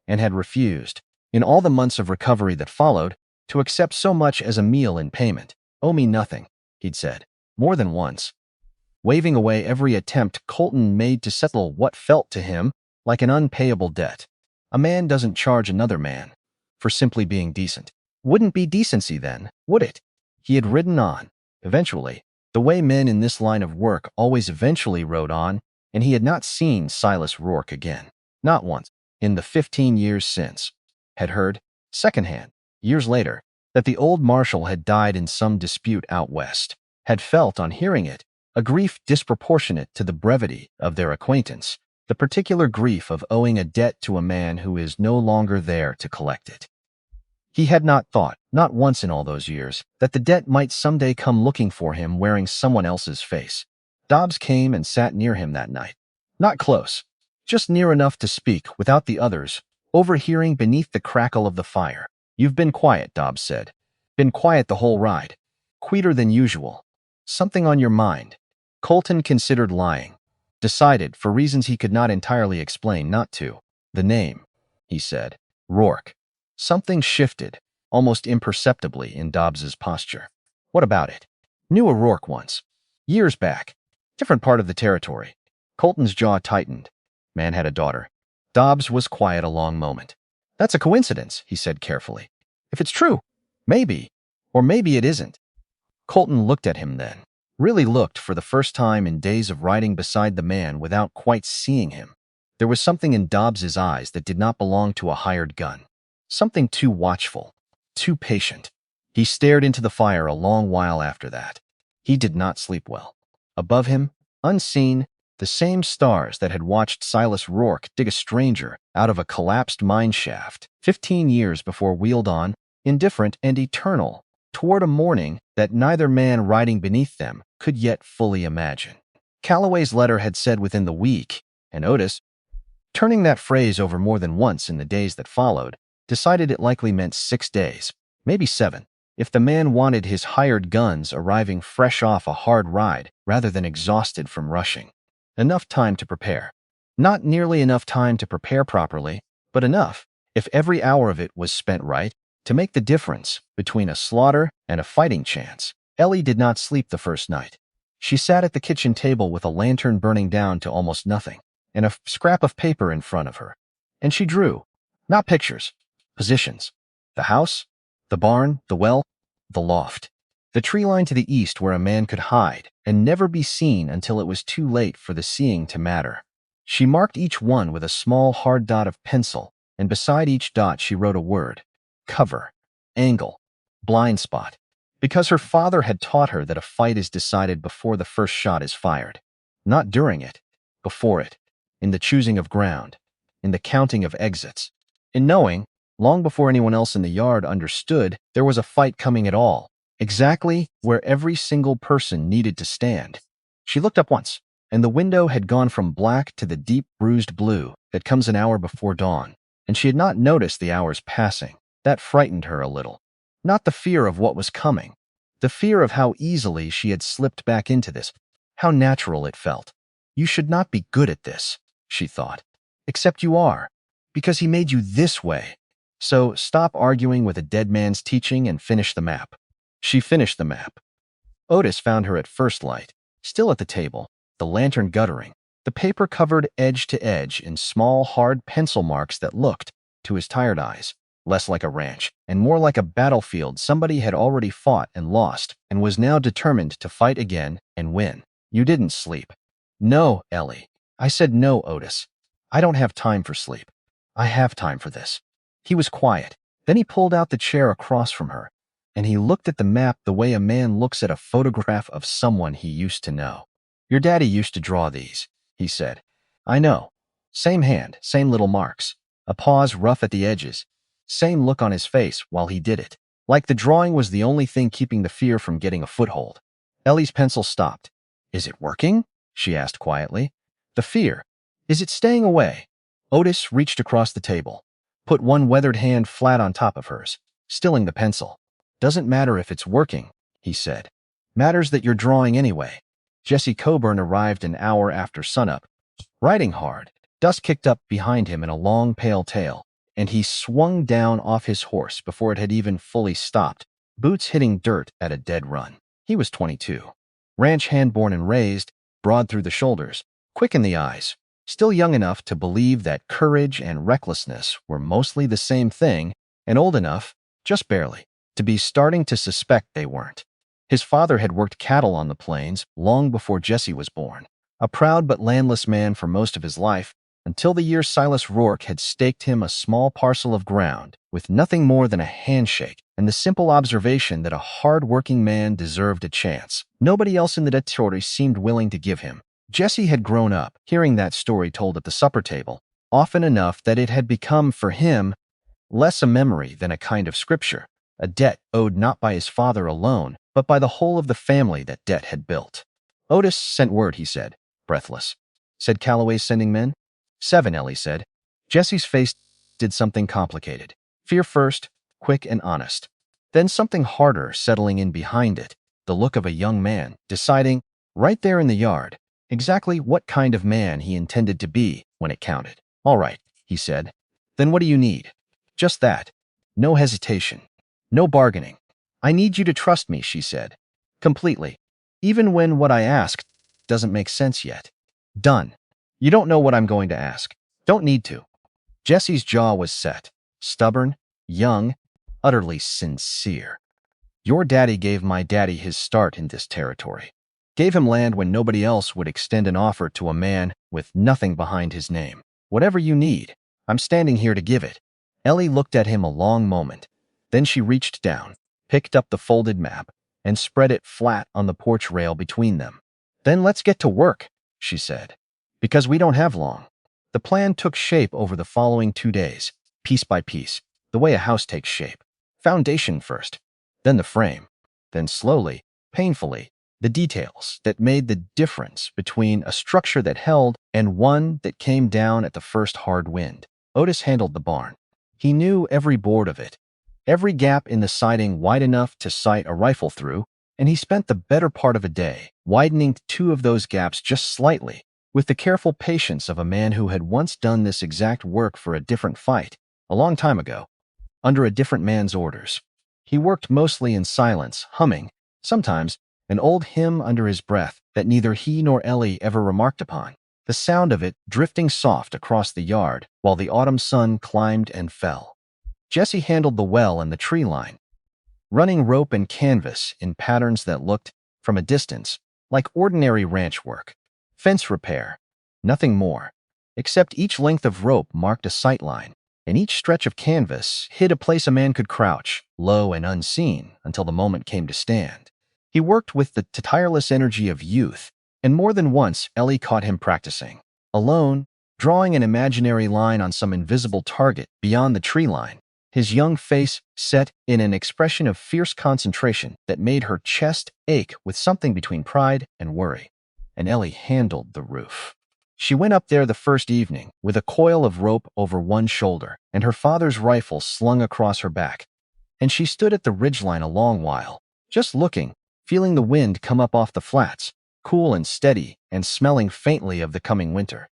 and had refused, in all the months of recovery that followed, to accept so much as a meal in payment. "Owe me nothing," he'd said, more than once, waving away every attempt Colton made to settle what felt to him like an unpayable debt. A man doesn't charge another man for simply being decent. Wouldn't be decency then, would it? He had ridden on, eventually, the way men in this line of work always eventually rode on, and he had not seen Silas Rourke again. Not once, in the 15 years since. Had heard, secondhand, years later, that the old Marshal had died in some dispute out west. Had felt, on hearing it, a grief disproportionate to the brevity of their acquaintance, the particular grief of owing a debt to a man who is no longer there to collect it. He had not thought, not once in all those years, that the debt might someday come looking for him wearing someone else's face. Dobbs came and sat near him that night. Not close, just near enough to speak without the others, overhearing beneath the crackle of the fire. "You've been quiet," Dobbs said. "Been quiet the whole ride. Quieter than usual. Something on your mind." Colton considered lying. Decided, for reasons he could not entirely explain, not to. "The name," he said. "Rourke." Something shifted, almost imperceptibly, in Dobbs's posture. What about it? Knew a Rourke once. Years back. Different part of the territory. Colton's jaw tightened. Man had a daughter. Dobbs was quiet a long moment. That's a coincidence, he said carefully. If it's true, maybe. Or maybe it isn't. Colton looked at him then. Really looked for the first time in days of riding beside the man without quite seeing him. There was something in Dobbs's eyes that did not belong to a hired gun. Something too watchful, too patient. He stared into the fire a long while after that. He did not sleep well. Above him, unseen, the same stars that had watched Silas Rourke dig a stranger out of a collapsed mine shaft 15 years before wheeled on, indifferent and eternal, toward a morning that neither man riding beneath them could yet fully imagine. Calloway's letter had said within the week, and Otis, turning that phrase over more than once in the days that followed, decided it likely meant 6 days, maybe 7, if the man wanted his hired guns arriving fresh off a hard ride rather than exhausted from rushing. Enough time to prepare. Not nearly enough time to prepare properly, but enough, if every hour of it was spent right, to make the difference between a slaughter and a fighting chance. Ellie did not sleep the first night. She sat at the kitchen table with a lantern burning down to almost nothing, and a scrap of paper in front of her. And she drew, not pictures, positions. The house, the barn, the well, the loft. The tree line to the east where a man could hide and never be seen until it was too late for the seeing to matter. She marked each one with a small hard dot of pencil, and beside each dot she wrote a word: cover, angle, blind spot, because her father had taught her that a fight is decided before the first shot is fired. Not during it, before it, in the choosing of ground, in the counting of exits, in knowing, long before anyone else in the yard understood, there was a fight coming at all, exactly where every single person needed to stand. She looked up once, and the window had gone from black to the deep bruised blue that comes an hour before dawn, and she had not noticed the hours passing. That frightened her a little. Not the fear of what was coming, the fear of how easily she had slipped back into this, how natural it felt. You should not be good at this, she thought. Except you are, because he made you this way. So stop arguing with a dead man's teaching and finish the map. She finished the map. Otis found her at first light, still at the table, the lantern guttering, the paper covered edge to edge in small, hard pencil marks that looked, to his tired eyes, less like a ranch and more like a battlefield somebody had already fought and lost and was now determined to fight again and win. You didn't sleep. No, Ellie. I said no, Otis. I don't have time for sleep. I have time for this. He was quiet. Then he pulled out the chair across from her, and he looked at the map the way a man looks at a photograph of someone he used to know. Your daddy used to draw these, he said. I know. Same hand, same little marks. A pause rough at the edges. Same look on his face while he did it. Like the drawing was the only thing keeping the fear from getting a foothold. Ellie's pencil stopped. Is it working? She asked quietly. The fear. Is it staying away? Otis reached across the table, put one weathered hand flat on top of hers, stilling the pencil. Doesn't matter if it's working, he said. Matters that you're drawing anyway. Jesse Coburn arrived an hour after sunup, riding hard. Dust kicked up behind him in a long pale tail, and he swung down off his horse before it had even fully stopped, boots hitting dirt at a dead run. He was 22. Ranch hand born and raised, broad through the shoulders, quick in the eyes, still young enough to believe that courage and recklessness were mostly the same thing, and old enough, just barely, to be starting to suspect they weren't. His father had worked cattle on the plains long before Jesse was born, a proud but landless man for most of his life, until the year Silas Rourke had staked him a small parcel of ground with nothing more than a handshake and the simple observation that a hard-working man deserved a chance nobody else in the territory seemed willing to give him. Jesse had grown up hearing that story told at the supper table, often enough that it had become, for him, less a memory than a kind of scripture, a debt owed not by his father alone, but by the whole of the family that debt had built. Otis sent word, he said, breathless. Said Calloway's sending men? 7, Ellie said. Jesse's face did something complicated. Fear first, quick and honest. Then something harder settling in behind it, the look of a young man, deciding, right there in the yard, exactly what kind of man he intended to be when it counted. All right, he said. Then what do you need? Just that. No hesitation. No bargaining. I need you to trust me, she said. Completely. Even when what I asked doesn't make sense yet. Done. You don't know what I'm going to ask. Don't need to. Jesse's jaw was set. Stubborn, young, utterly sincere. Your daddy gave my daddy his start in this territory. Gave him land when nobody else would extend an offer to a man with nothing behind his name. Whatever you need, I'm standing here to give it. Ellie looked at him a long moment. Then she reached down, picked up the folded map, and spread it flat on the porch rail between them. Then let's get to work, she said. Because we don't have long. The plan took shape over the following 2 days, piece by piece, the way a house takes shape. Foundation first, then the frame, then slowly, painfully, the details that made the difference between a structure that held and one that came down at the first hard wind. Otis handled the barn. He knew every board of it, every gap in the siding wide enough to sight a rifle through, and he spent the better part of a day widening 2 of those gaps just slightly, with the careful patience of a man who had once done this exact work for a different fight, a long time ago, under a different man's orders. He worked mostly in silence, humming, sometimes, an old hymn under his breath that neither he nor Ellie ever remarked upon, the sound of it drifting soft across the yard while the autumn sun climbed and fell. Jesse handled the well and the tree line, running rope and canvas in patterns that looked, from a distance, like ordinary ranch work. Fence repair, nothing more, except each length of rope marked a sight line, and each stretch of canvas hid a place a man could crouch, low and unseen, until the moment came to stand. He worked with the tireless energy of youth, and more than once Ellie caught him practicing, alone, drawing an imaginary line on some invisible target beyond the tree line, his young face set in an expression of fierce concentration that made her chest ache with something between pride and worry. And Ellie handled the roof. She went up there the first evening with a coil of rope over one shoulder and her father's rifle slung across her back, and she stood at the ridgeline a long while, just looking, feeling the wind come up off the flats, cool and steady and smelling faintly of the coming winter.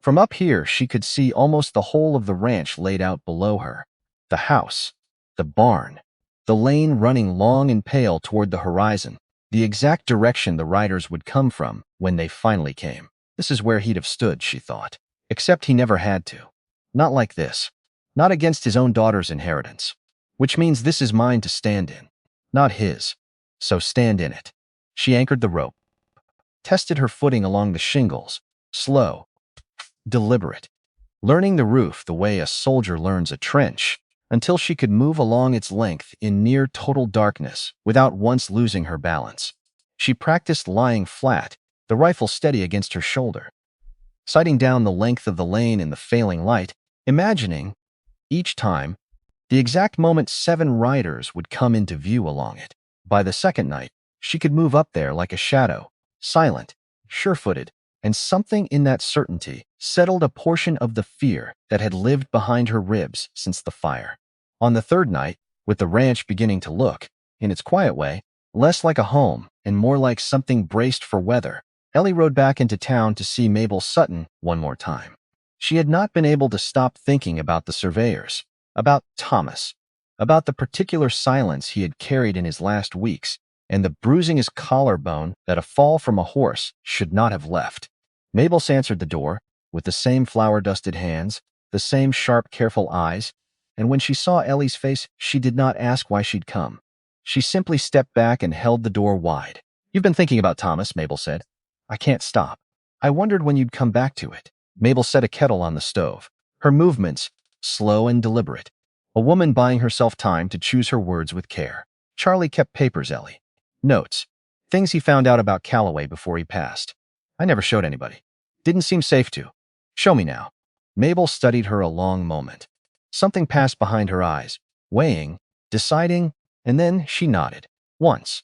From up here she could see almost the whole of the ranch laid out below her. The house, the barn, the lane running long and pale toward the horizon, the exact direction the riders would come from when they finally came. This is where he'd have stood, she thought. Except he never had to. Not like this. Not against his own daughter's inheritance. Which means this is mine to stand in. Not his. So stand in it. She anchored the rope, tested her footing along the shingles, slow, deliberate, learning the roof the way a soldier learns a trench, until she could move along its length in near total darkness without once losing her balance. She practiced lying flat, the rifle steady against her shoulder, sighting down the length of the lane in the failing light, imagining, each time, the exact moment 7 riders would come into view along it. By the second night, she could move up there like a shadow, silent, sure-footed, and something in that certainty settled a portion of the fear that had lived behind her ribs since the fire. On the 3rd night, with the ranch beginning to look, in its quiet way, less like a home and more like something braced for weather, Ellie rode back into town to see Mabel Sutton one more time. She had not been able to stop thinking about the surveyors, about Thomas, about the particular silence he had carried in his last weeks, and the bruising his collarbone that a fall from a horse should not have left. Mabel answered the door, with the same flour-dusted hands, the same sharp, careful eyes, and when she saw Ellie's face, she did not ask why she'd come. She simply stepped back and held the door wide. "You've been thinking about Thomas," Mabel said. "I can't stop. I wondered when you'd come back to it." Mabel set a kettle on the stove, her movements slow and deliberate, a woman buying herself time to choose her words with care. "Charlie kept papers, Ellie. Notes. Things he found out about Calloway before he passed. I never showed anybody. Didn't seem safe to. Show me now." Mabel studied her a long moment. Something passed behind her eyes, weighing, deciding, and then she nodded, once,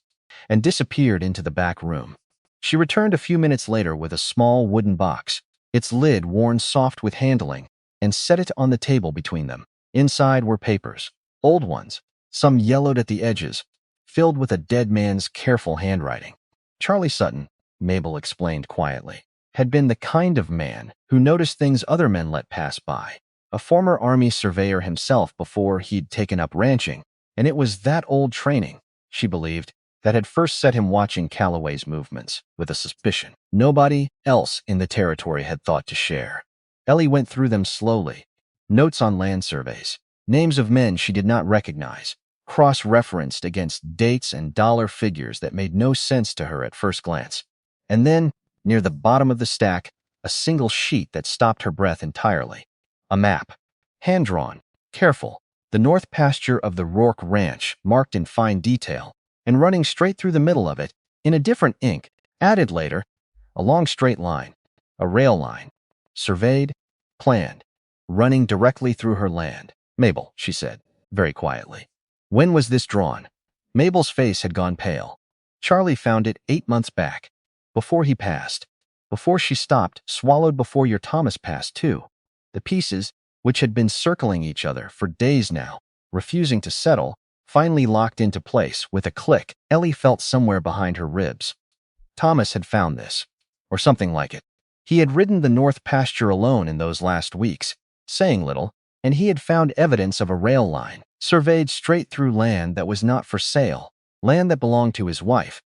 and disappeared into the back room. She returned a few minutes later with a small wooden box, its lid worn soft with handling, and set it on the table between them. Inside were papers, old ones, some yellowed at the edges, filled with a dead man's careful handwriting. Charlie Sutton, Mabel explained quietly, had been the kind of man who noticed things other men let pass by. A former army surveyor himself before he'd taken up ranching, and it was that old training, she believed, that had first set him watching Calloway's movements with a suspicion nobody else in the territory had thought to share. Ellie went through them slowly. Notes on land surveys, names of men she did not recognize, cross-referenced against dates and dollar figures that made no sense to her at first glance. And then, near the bottom of the stack, a single sheet that stopped her breath entirely. A map. Hand-drawn, careful, the north pasture of the Rourke Ranch marked in fine detail, and running straight through the middle of it, in a different ink, added later, a long straight line, a rail line, surveyed, planned, running directly through her land. Mabel, she said, very quietly. When was this drawn? Mabel's face had gone pale. Charlie found it 8 months back, before he passed, before she stopped, swallowed before your Thomas passed too. The pieces, which had been circling each other for days now, refusing to settle, finally locked into place with a click. Ellie felt somewhere behind her ribs. Thomas had found this, or something like it. He had ridden the north pasture alone in those last weeks, saying little, and he had found evidence of a rail line, surveyed straight through land that was not for sale, land that belonged to his wife,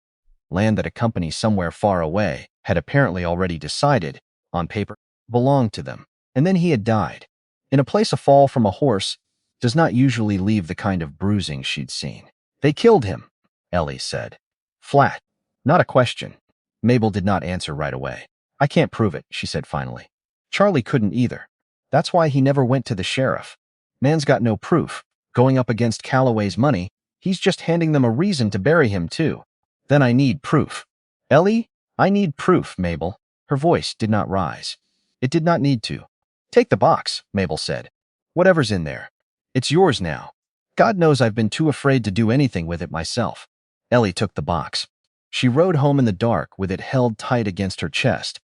land that a company somewhere far away had apparently already decided, on paper, belonged to them. And then he had died. In a place a fall from a horse does not usually leave the kind of bruising she'd seen. They killed him, Ellie said. Flat. Not a question. Mabel did not answer right away. I can't prove it, she said finally. Charlie couldn't either. That's why he never went to the sheriff. Man's got no proof. Going up against Calloway's money, he's just handing them a reason to bury him too. Then I need proof. Ellie, I need proof, Mabel. Her voice did not rise. It did not need to. Take the box, Mabel said. Whatever's in there. It's yours now. God knows I've been too afraid to do anything with it myself. Ellie took the box. She rode home in the dark with it held tight against her chest.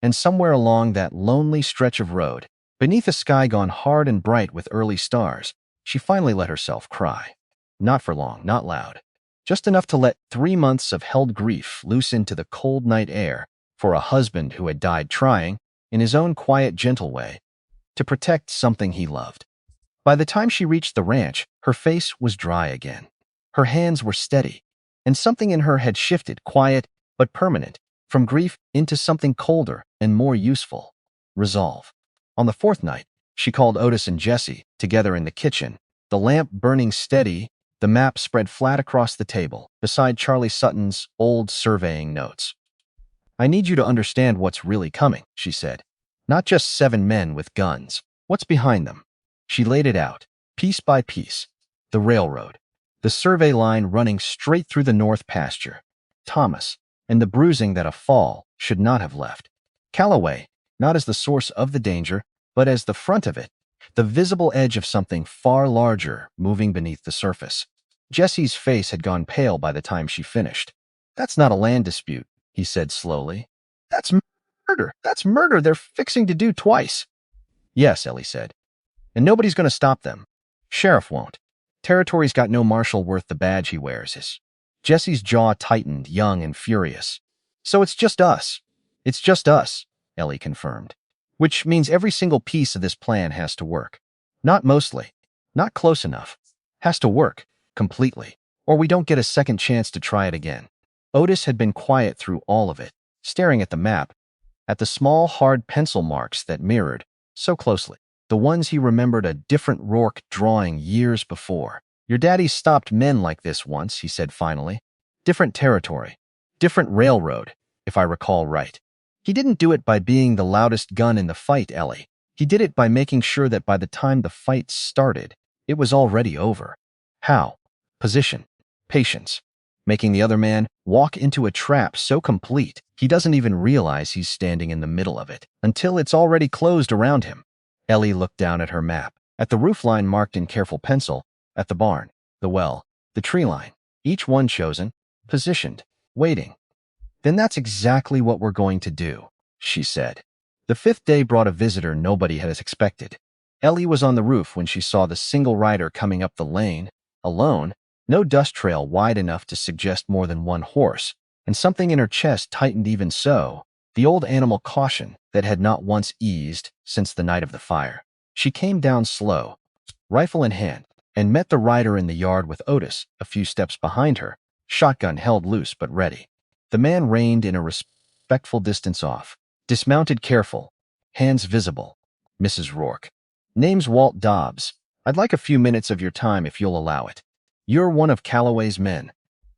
And somewhere along that lonely stretch of road, beneath a sky gone hard and bright with early stars, she finally let herself cry. Not for long, not loud. Just enough to let 3 months of held grief loose into the cold night air for a husband who had died trying, in his own quiet, gentle way, to protect something he loved. By the time she reached the ranch, her face was dry again. Her hands were steady, and something in her had shifted, quiet but permanent, from grief into something colder and more useful. Resolve. On the 4th night, she called Otis and Jesse together in the kitchen, the lamp burning steady, the map spread flat across the table, beside Charlie Sutton's old surveying notes. I need you to understand what's really coming, she said. Not just 7 men with guns. What's behind them? She laid it out, piece by piece. The railroad, the survey line running straight through the north pasture, Thomas, and the bruising that a fall should not have left. Calloway, not as the source of the danger, but as the front of it, the visible edge of something far larger moving beneath the surface. Jesse's face had gone pale by the time she finished. That's not a land dispute, he said slowly. That's murder. That's murder they're fixing to do twice. Yes, Ellie said. And nobody's going to stop them. Sheriff won't. Territory's got no marshal worth the badge he wears. Jesse's jaw tightened, young and furious. So it's just us. It's just us, Ellie confirmed. Which means every single piece of this plan has to work. Not mostly. Not close enough. Has to work. Completely. Or we don't get a second chance to try it again. Otis had been quiet through all of it, staring at the map, at the small, hard pencil marks that mirrored, so closely, the ones he remembered a different Rourke drawing years before. Your daddy stopped men like this once, he said finally. Different territory. Different railroad, if I recall right. He didn't do it by being the loudest gun in the fight, Ellie. He did it by making sure that by the time the fight started, it was already over. How? Position. Patience. Making the other man walk into a trap so complete he doesn't even realize he's standing in the middle of it, until it's already closed around him. Ellie looked down at her map, at the roofline marked in careful pencil, at the barn, the well, the tree line, each one chosen, positioned, waiting. Then that's exactly what we're going to do, she said. The 5th day brought a visitor nobody had expected. Ellie was on the roof when she saw the single rider coming up the lane, alone, no dust trail wide enough to suggest more than one horse, and something in her chest tightened even so, the old animal caution that had not once eased since the night of the fire. She came down slow, rifle in hand, and met the rider in the yard with Otis a few steps behind her, shotgun held loose but ready. The man reined in a respectful distance off, dismounted careful, hands visible. Mrs. Rourke. Name's Walt Dobbs. I'd like a few minutes of your time if you'll allow it. You're one of Calloway's men,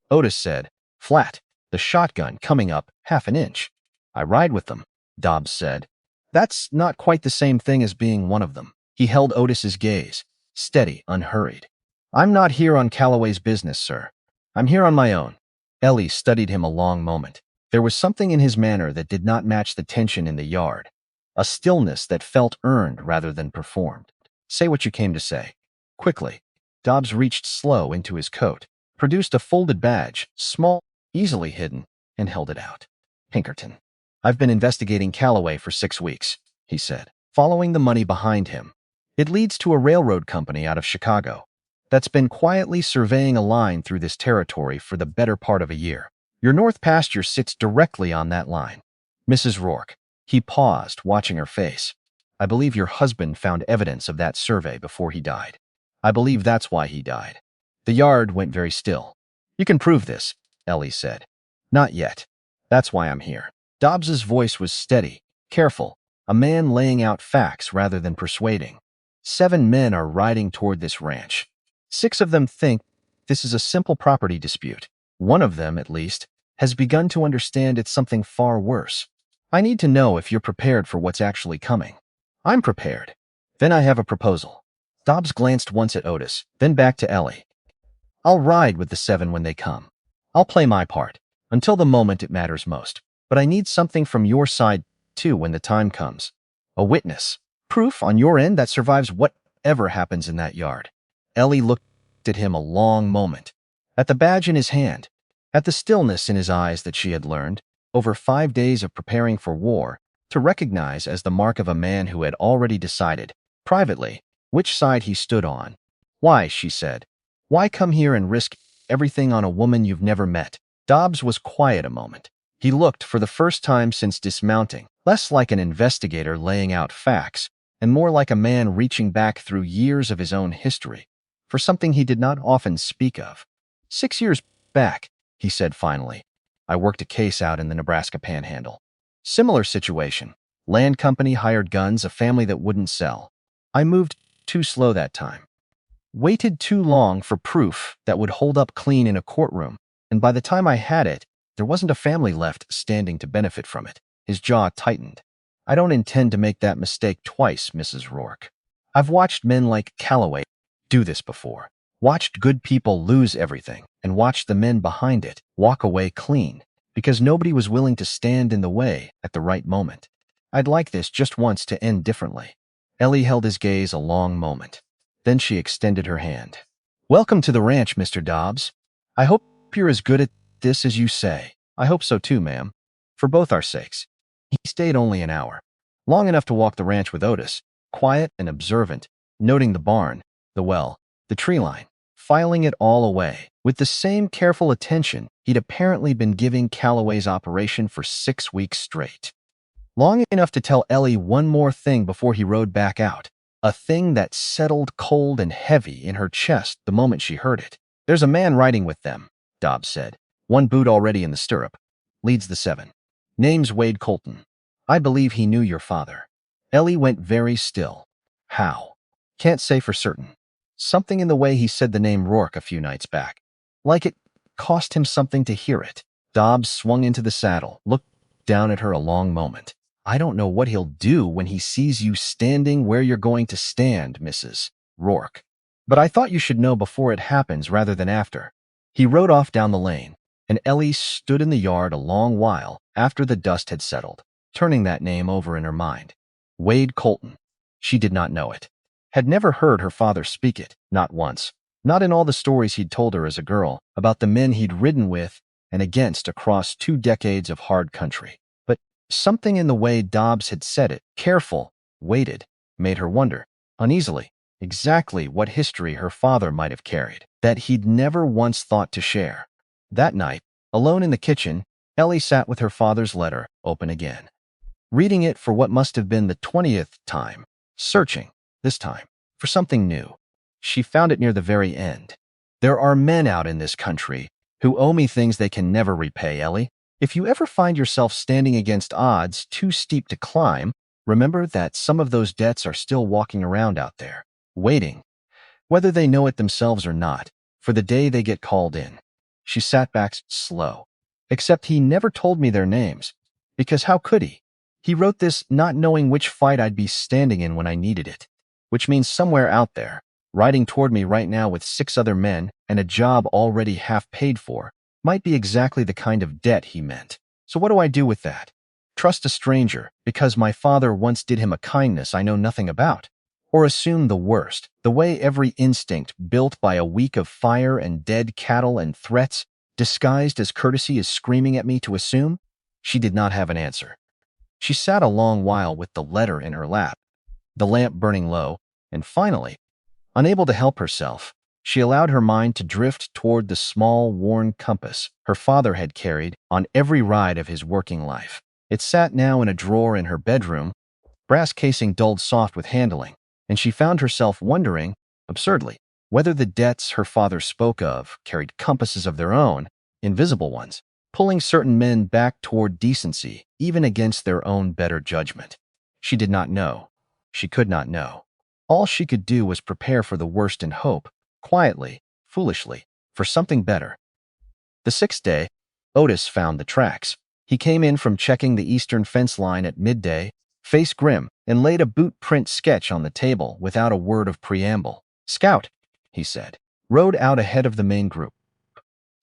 Otis said, flat, the shotgun coming up half an inch. I ride with them, Dobbs said. That's not quite the same thing as being one of them. He held Otis's gaze, steady, unhurried. I'm not here on Calloway's business, sir. I'm here on my own. Ellie studied him a long moment. There was something in his manner that did not match the tension in the yard, a stillness that felt earned rather than performed. Say what you came to say. Quickly, Dobbs reached slow into his coat, produced a folded badge, small, easily hidden, and held it out. Pinkerton. I've been investigating Calloway for 6 weeks, he said, following the money behind him. It leads to a railroad company out of Chicago that's been quietly surveying a line through this territory for the better part of a year. Your north pasture sits directly on that line. Mrs. Rourke. He paused, watching her face. I believe your husband found evidence of that survey before he died. I believe that's why he died. The yard went very still. You can prove this, Ellie said. Not yet. That's why I'm here. Dobbs's voice was steady, careful, a man laying out facts rather than persuading. 7 men are riding toward this ranch. 6 of them think this is a simple property dispute. One of them, at least, has begun to understand it's something far worse. I need to know if you're prepared for what's actually coming. I'm prepared. Then I have a proposal. Dobbs glanced once at Otis, then back to Ellie. I'll ride with the 7 when they come. I'll play my part, until the moment it matters most. But I need something from your side, too, when the time comes. A witness. Proof on your end that survives whatever happens in that yard. Ellie looked at him a long moment, at the badge in his hand, at the stillness in his eyes that she had learned, over 5 days of preparing for war, to recognize as the mark of a man who had already decided, privately, which side he stood on. Why, she said. Why come here and risk everything on a woman you've never met? Dobbs was quiet a moment. He looked, for the first time since dismounting, less like an investigator laying out facts, and more like a man reaching back through years of his own history, for something he did not often speak of. 6 years back, he said finally, I worked a case out in the Nebraska Panhandle. Similar situation. Land company hired guns, a family that wouldn't sell. I moved too slow that time. Waited too long for proof that would hold up clean in a courtroom, and by the time I had it, there wasn't a family left standing to benefit from it. His jaw tightened. I don't intend to make that mistake twice, Mrs. Rourke. I've watched men like Calloway do this before. Watched good people lose everything, and watched the men behind it walk away clean, because nobody was willing to stand in the way at the right moment. I'd like this just once to end differently. Ellie held his gaze a long moment. Then she extended her hand. Welcome to the ranch, Mr. Dobbs. I hope you're as good at this as you say. I hope so too, ma'am. For both our sakes. He stayed only an hour. Long enough to walk the ranch with Otis, quiet and observant, noting the barn, the well, the tree line, filing it all away, with the same careful attention he'd apparently been giving Calloway's operation for 6 weeks straight. Long enough to tell Ellie one more thing before he rode back out, a thing that settled cold and heavy in her chest the moment she heard it. There's a man riding with them, Dobbs said. 1 boot already in the stirrup. Leads the 7. Name's Wade Colton. I believe he knew your father. Ellie went very still. How? Can't say for certain. Something in the way he said the name Rourke a few nights back. Like it cost him something to hear it. Dobbs swung into the saddle, looked down at her a long moment. I don't know what he'll do when he sees you standing where you're going to stand, Mrs. Rourke. But I thought you should know before it happens rather than after. He rode off down the lane, and Ellie stood in the yard a long while after the dust had settled, turning that name over in her mind. Wade Colton. She did not know it. Had never heard her father speak it, not once. Not in all the stories he'd told her as a girl about the men he'd ridden with and against across 2 decades of hard country. But something in the way Dobbs had said it, careful, weighted, made her wonder, uneasily, exactly what history her father might have carried, that he'd never once thought to share. That night, alone in the kitchen, Ellie sat with her father's letter open again, reading it for what must have been the 20th time, searching, this time, for something new. She found it near the very end. There are men out in this country who owe me things they can never repay, Ellie. If you ever find yourself standing against odds too steep to climb, remember that some of those debts are still walking around out there, waiting, whether they know it themselves or not, for the day they get called in. She sat back slow. Except he never told me their names, because how could he? He wrote this not knowing which fight I'd be standing in when I needed it, which means somewhere out there, riding toward me right now with 6 other men and a job already half paid for, might be exactly the kind of debt he meant. So what do I do with that? Trust a stranger because my father once did him a kindness I know nothing about? Or assume the worst, the way every instinct built by a week of fire and dead cattle and threats, disguised as courtesy, is screaming at me to assume? She did not have an answer. She sat a long while with the letter in her lap, the lamp burning low, and finally, unable to help herself, she allowed her mind to drift toward the small, worn compass her father had carried on every ride of his working life. It sat now in a drawer in her bedroom, brass casing dulled soft with handling, and she found herself wondering, absurdly, whether the debts her father spoke of carried compasses of their own, invisible ones, pulling certain men back toward decency, even against their own better judgment. She did not know. She could not know. All she could do was prepare for the worst and hope, quietly, foolishly, for something better. The 6th day, Otis found the tracks. He came in from checking the eastern fence line at midday, face grim, and laid a boot print sketch on the table without a word of preamble. "Scout," he said. "Rode out ahead of the main group.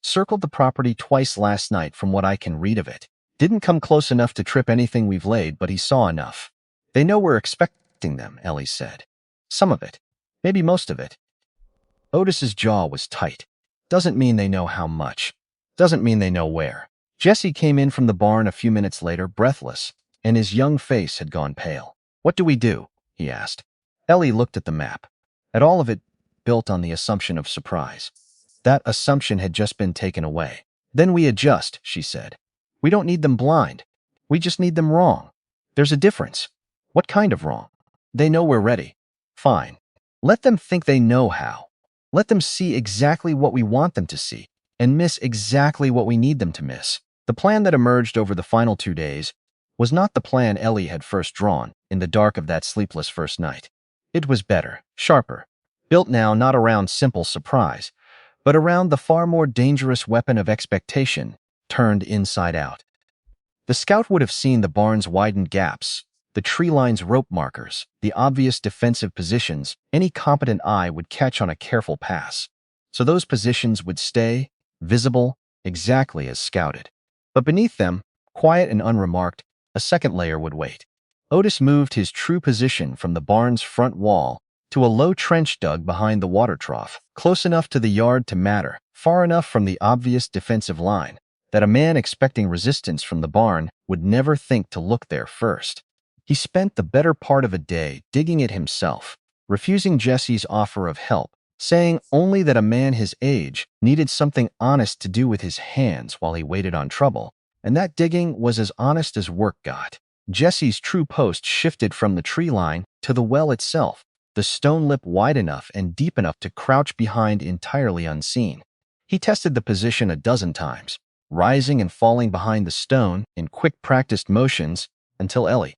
Circled the property twice last night from what I can read of it. Didn't come close enough to trip anything we've laid, but he saw enough." "They know we're expecting them," Ellie said. "Some of it. Maybe most of it." Otis's jaw was tight. "Doesn't mean they know how much. Doesn't mean they know where." Jesse came in from the barn a few minutes later, breathless, and his young face had gone pale. "What do we do?" he asked. Ellie looked at the map. At all of it built on the assumption of surprise. That assumption had just been taken away. "Then we adjust," she said. "We don't need them blind. We just need them wrong. There's a difference." "What kind of wrong?" "They know we're ready." "Fine. Let them think they know how. Let them see exactly what we want them to see, and miss exactly what we need them to miss." The plan that emerged over the final 2 days was not the plan Ellie had first drawn in the dark of that sleepless first night. It was better, sharper, built now not around simple surprise, but around the far more dangerous weapon of expectation turned inside out. The scout would have seen the barn's widened gaps, the tree line's rope markers, the obvious defensive positions any competent eye would catch on a careful pass. So those positions would stay visible exactly as scouted. But beneath them, quiet and unremarked, a second layer would wait. Otis moved his true position from the barn's front wall to a low trench dug behind the water trough, close enough to the yard to matter, far enough from the obvious defensive line, that a man expecting resistance from the barn would never think to look there first. He spent the better part of a day digging it himself, refusing Jesse's offer of help, saying only that a man his age needed something honest to do with his hands while he waited on trouble, and that digging was as honest as work got. Jesse's true post shifted from the tree line to the well itself, the stone lip wide enough and deep enough to crouch behind entirely unseen. He tested the position a dozen times, rising and falling behind the stone in quick practiced motions until Ellie,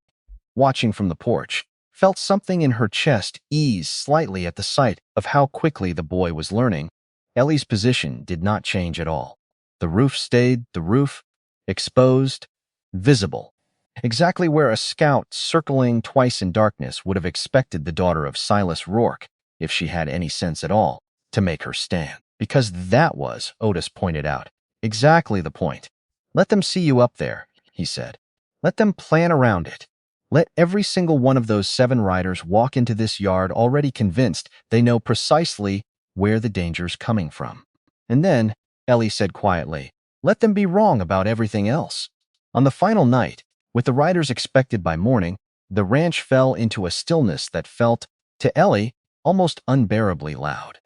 watching from the porch, felt something in her chest ease slightly at the sight of how quickly the boy was learning. Ellie's position did not change at all. The roof stayed the roof, exposed, visible, exactly where a scout circling twice in darkness would have expected the daughter of Silas Rourke, if she had any sense at all, to make her stand. Because that was, Otis pointed out, exactly the point. "Let them see you up there," he said. "Let them plan around it. Let every single one of those 7 riders walk into this yard already convinced they know precisely where the danger's coming from. And then," Ellie said quietly, "let them be wrong about everything else." On the final night, with the riders expected by morning, the ranch fell into a stillness that felt, to Ellie, almost unbearably loud.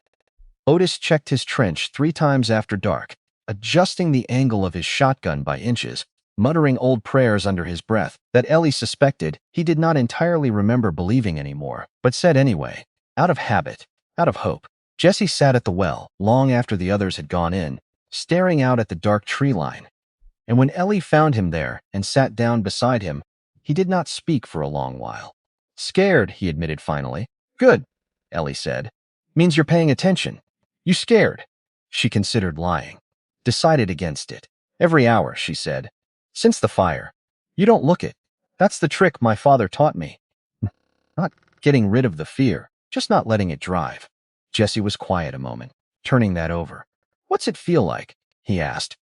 Otis checked his trench 3 times after dark, adjusting the angle of his shotgun by inches, muttering old prayers under his breath that Ellie suspected he did not entirely remember believing anymore, but said anyway, out of habit, out of hope. Jesse sat at the well long after the others had gone in, staring out at the dark tree line. And when Ellie found him there and sat down beside him, he did not speak for a long while. Scared, he admitted finally. Good, Ellie said. Means you're paying attention. You scared? She considered lying. Decided against it. Every hour, she said. Since the fire. You don't look it. That's the trick my father taught me. Not getting rid of the fear, just not letting it drive. Jesse was quiet a moment, turning that over. What's it feel like? He asked.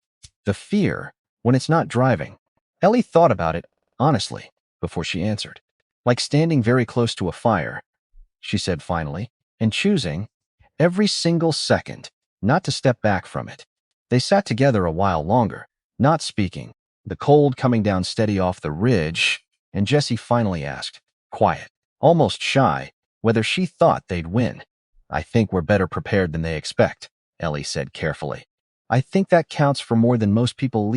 The fear, when it's not driving. Ellie thought about it, honestly, before she answered. Like standing very close to a fire, she said finally, and choosing, every single second, not to step back from it. They sat together a while longer, not speaking, the cold coming down steady off the ridge, and Jesse finally asked, quiet, almost shy, whether she thought they'd win. I think we're better prepared than they expect, Ellie said carefully. I think that counts for more than most people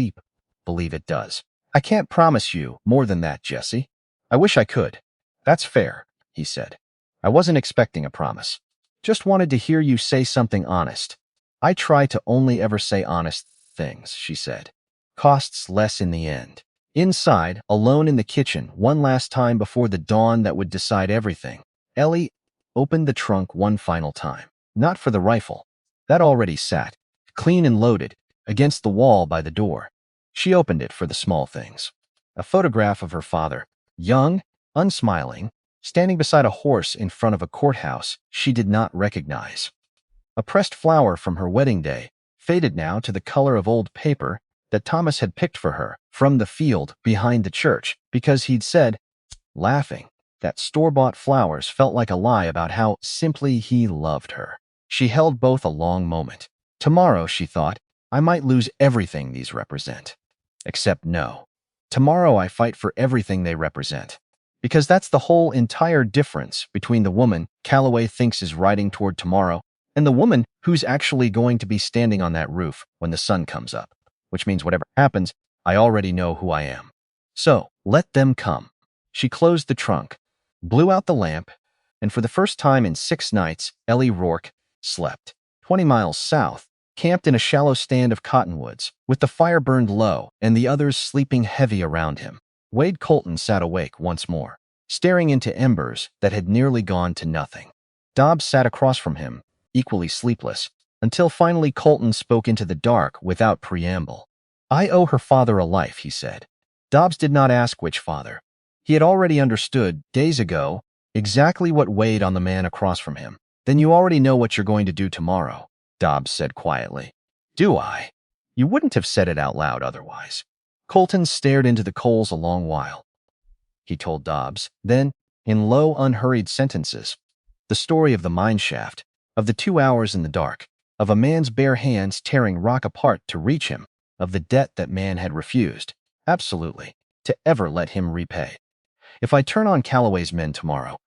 believe it does. I can't promise you more than that, Jesse. I wish I could. That's fair, he said. I wasn't expecting a promise. Just wanted to hear you say something honest. I try to only ever say honest things, she said. Costs less in the end. Inside, alone in the kitchen, one last time before the dawn that would decide everything, Ellie opened the trunk one final time. Not for the rifle. That already sat, clean and loaded, against the wall by the door. She opened it for the small things. A photograph of her father, young, unsmiling, standing beside a horse in front of a courthouse she did not recognize. A pressed flower from her wedding day, faded now to the color of old paper that Thomas had picked for her from the field behind the church because he'd said, laughing, that store-bought flowers felt like a lie about how simply he loved her. She held both a long moment. Tomorrow, she thought, I might lose everything these represent. Except no. Tomorrow I fight for everything they represent. Because that's the whole entire difference between the woman Calloway thinks is riding toward tomorrow and the woman who's actually going to be standing on that roof when the sun comes up. Which means whatever happens, I already know who I am. So, let them come. She closed the trunk, blew out the lamp, and for the first time in 6 nights, Ellie Rourke slept. 20 miles south, camped in a shallow stand of cottonwoods, with the fire burned low and the others sleeping heavy around him. Wade Colton sat awake once more, staring into embers that had nearly gone to nothing. Dobbs sat across from him, equally sleepless, until finally Colton spoke into the dark without preamble. I owe her father a life, he said. Dobbs did not ask which father. He had already understood, days ago, exactly what weighed on the man across from him. Then you already know what you're going to do tomorrow, Dobbs said quietly. Do I? You wouldn't have said it out loud otherwise. Colton stared into the coals a long while. He told Dobbs, then, in low, unhurried sentences, the story of the mine shaft, of the 2 hours in the dark, of a man's bare hands tearing rock apart to reach him, of the debt that man had refused, absolutely, to ever let him repay. If I turn on Calloway's men tomorrow,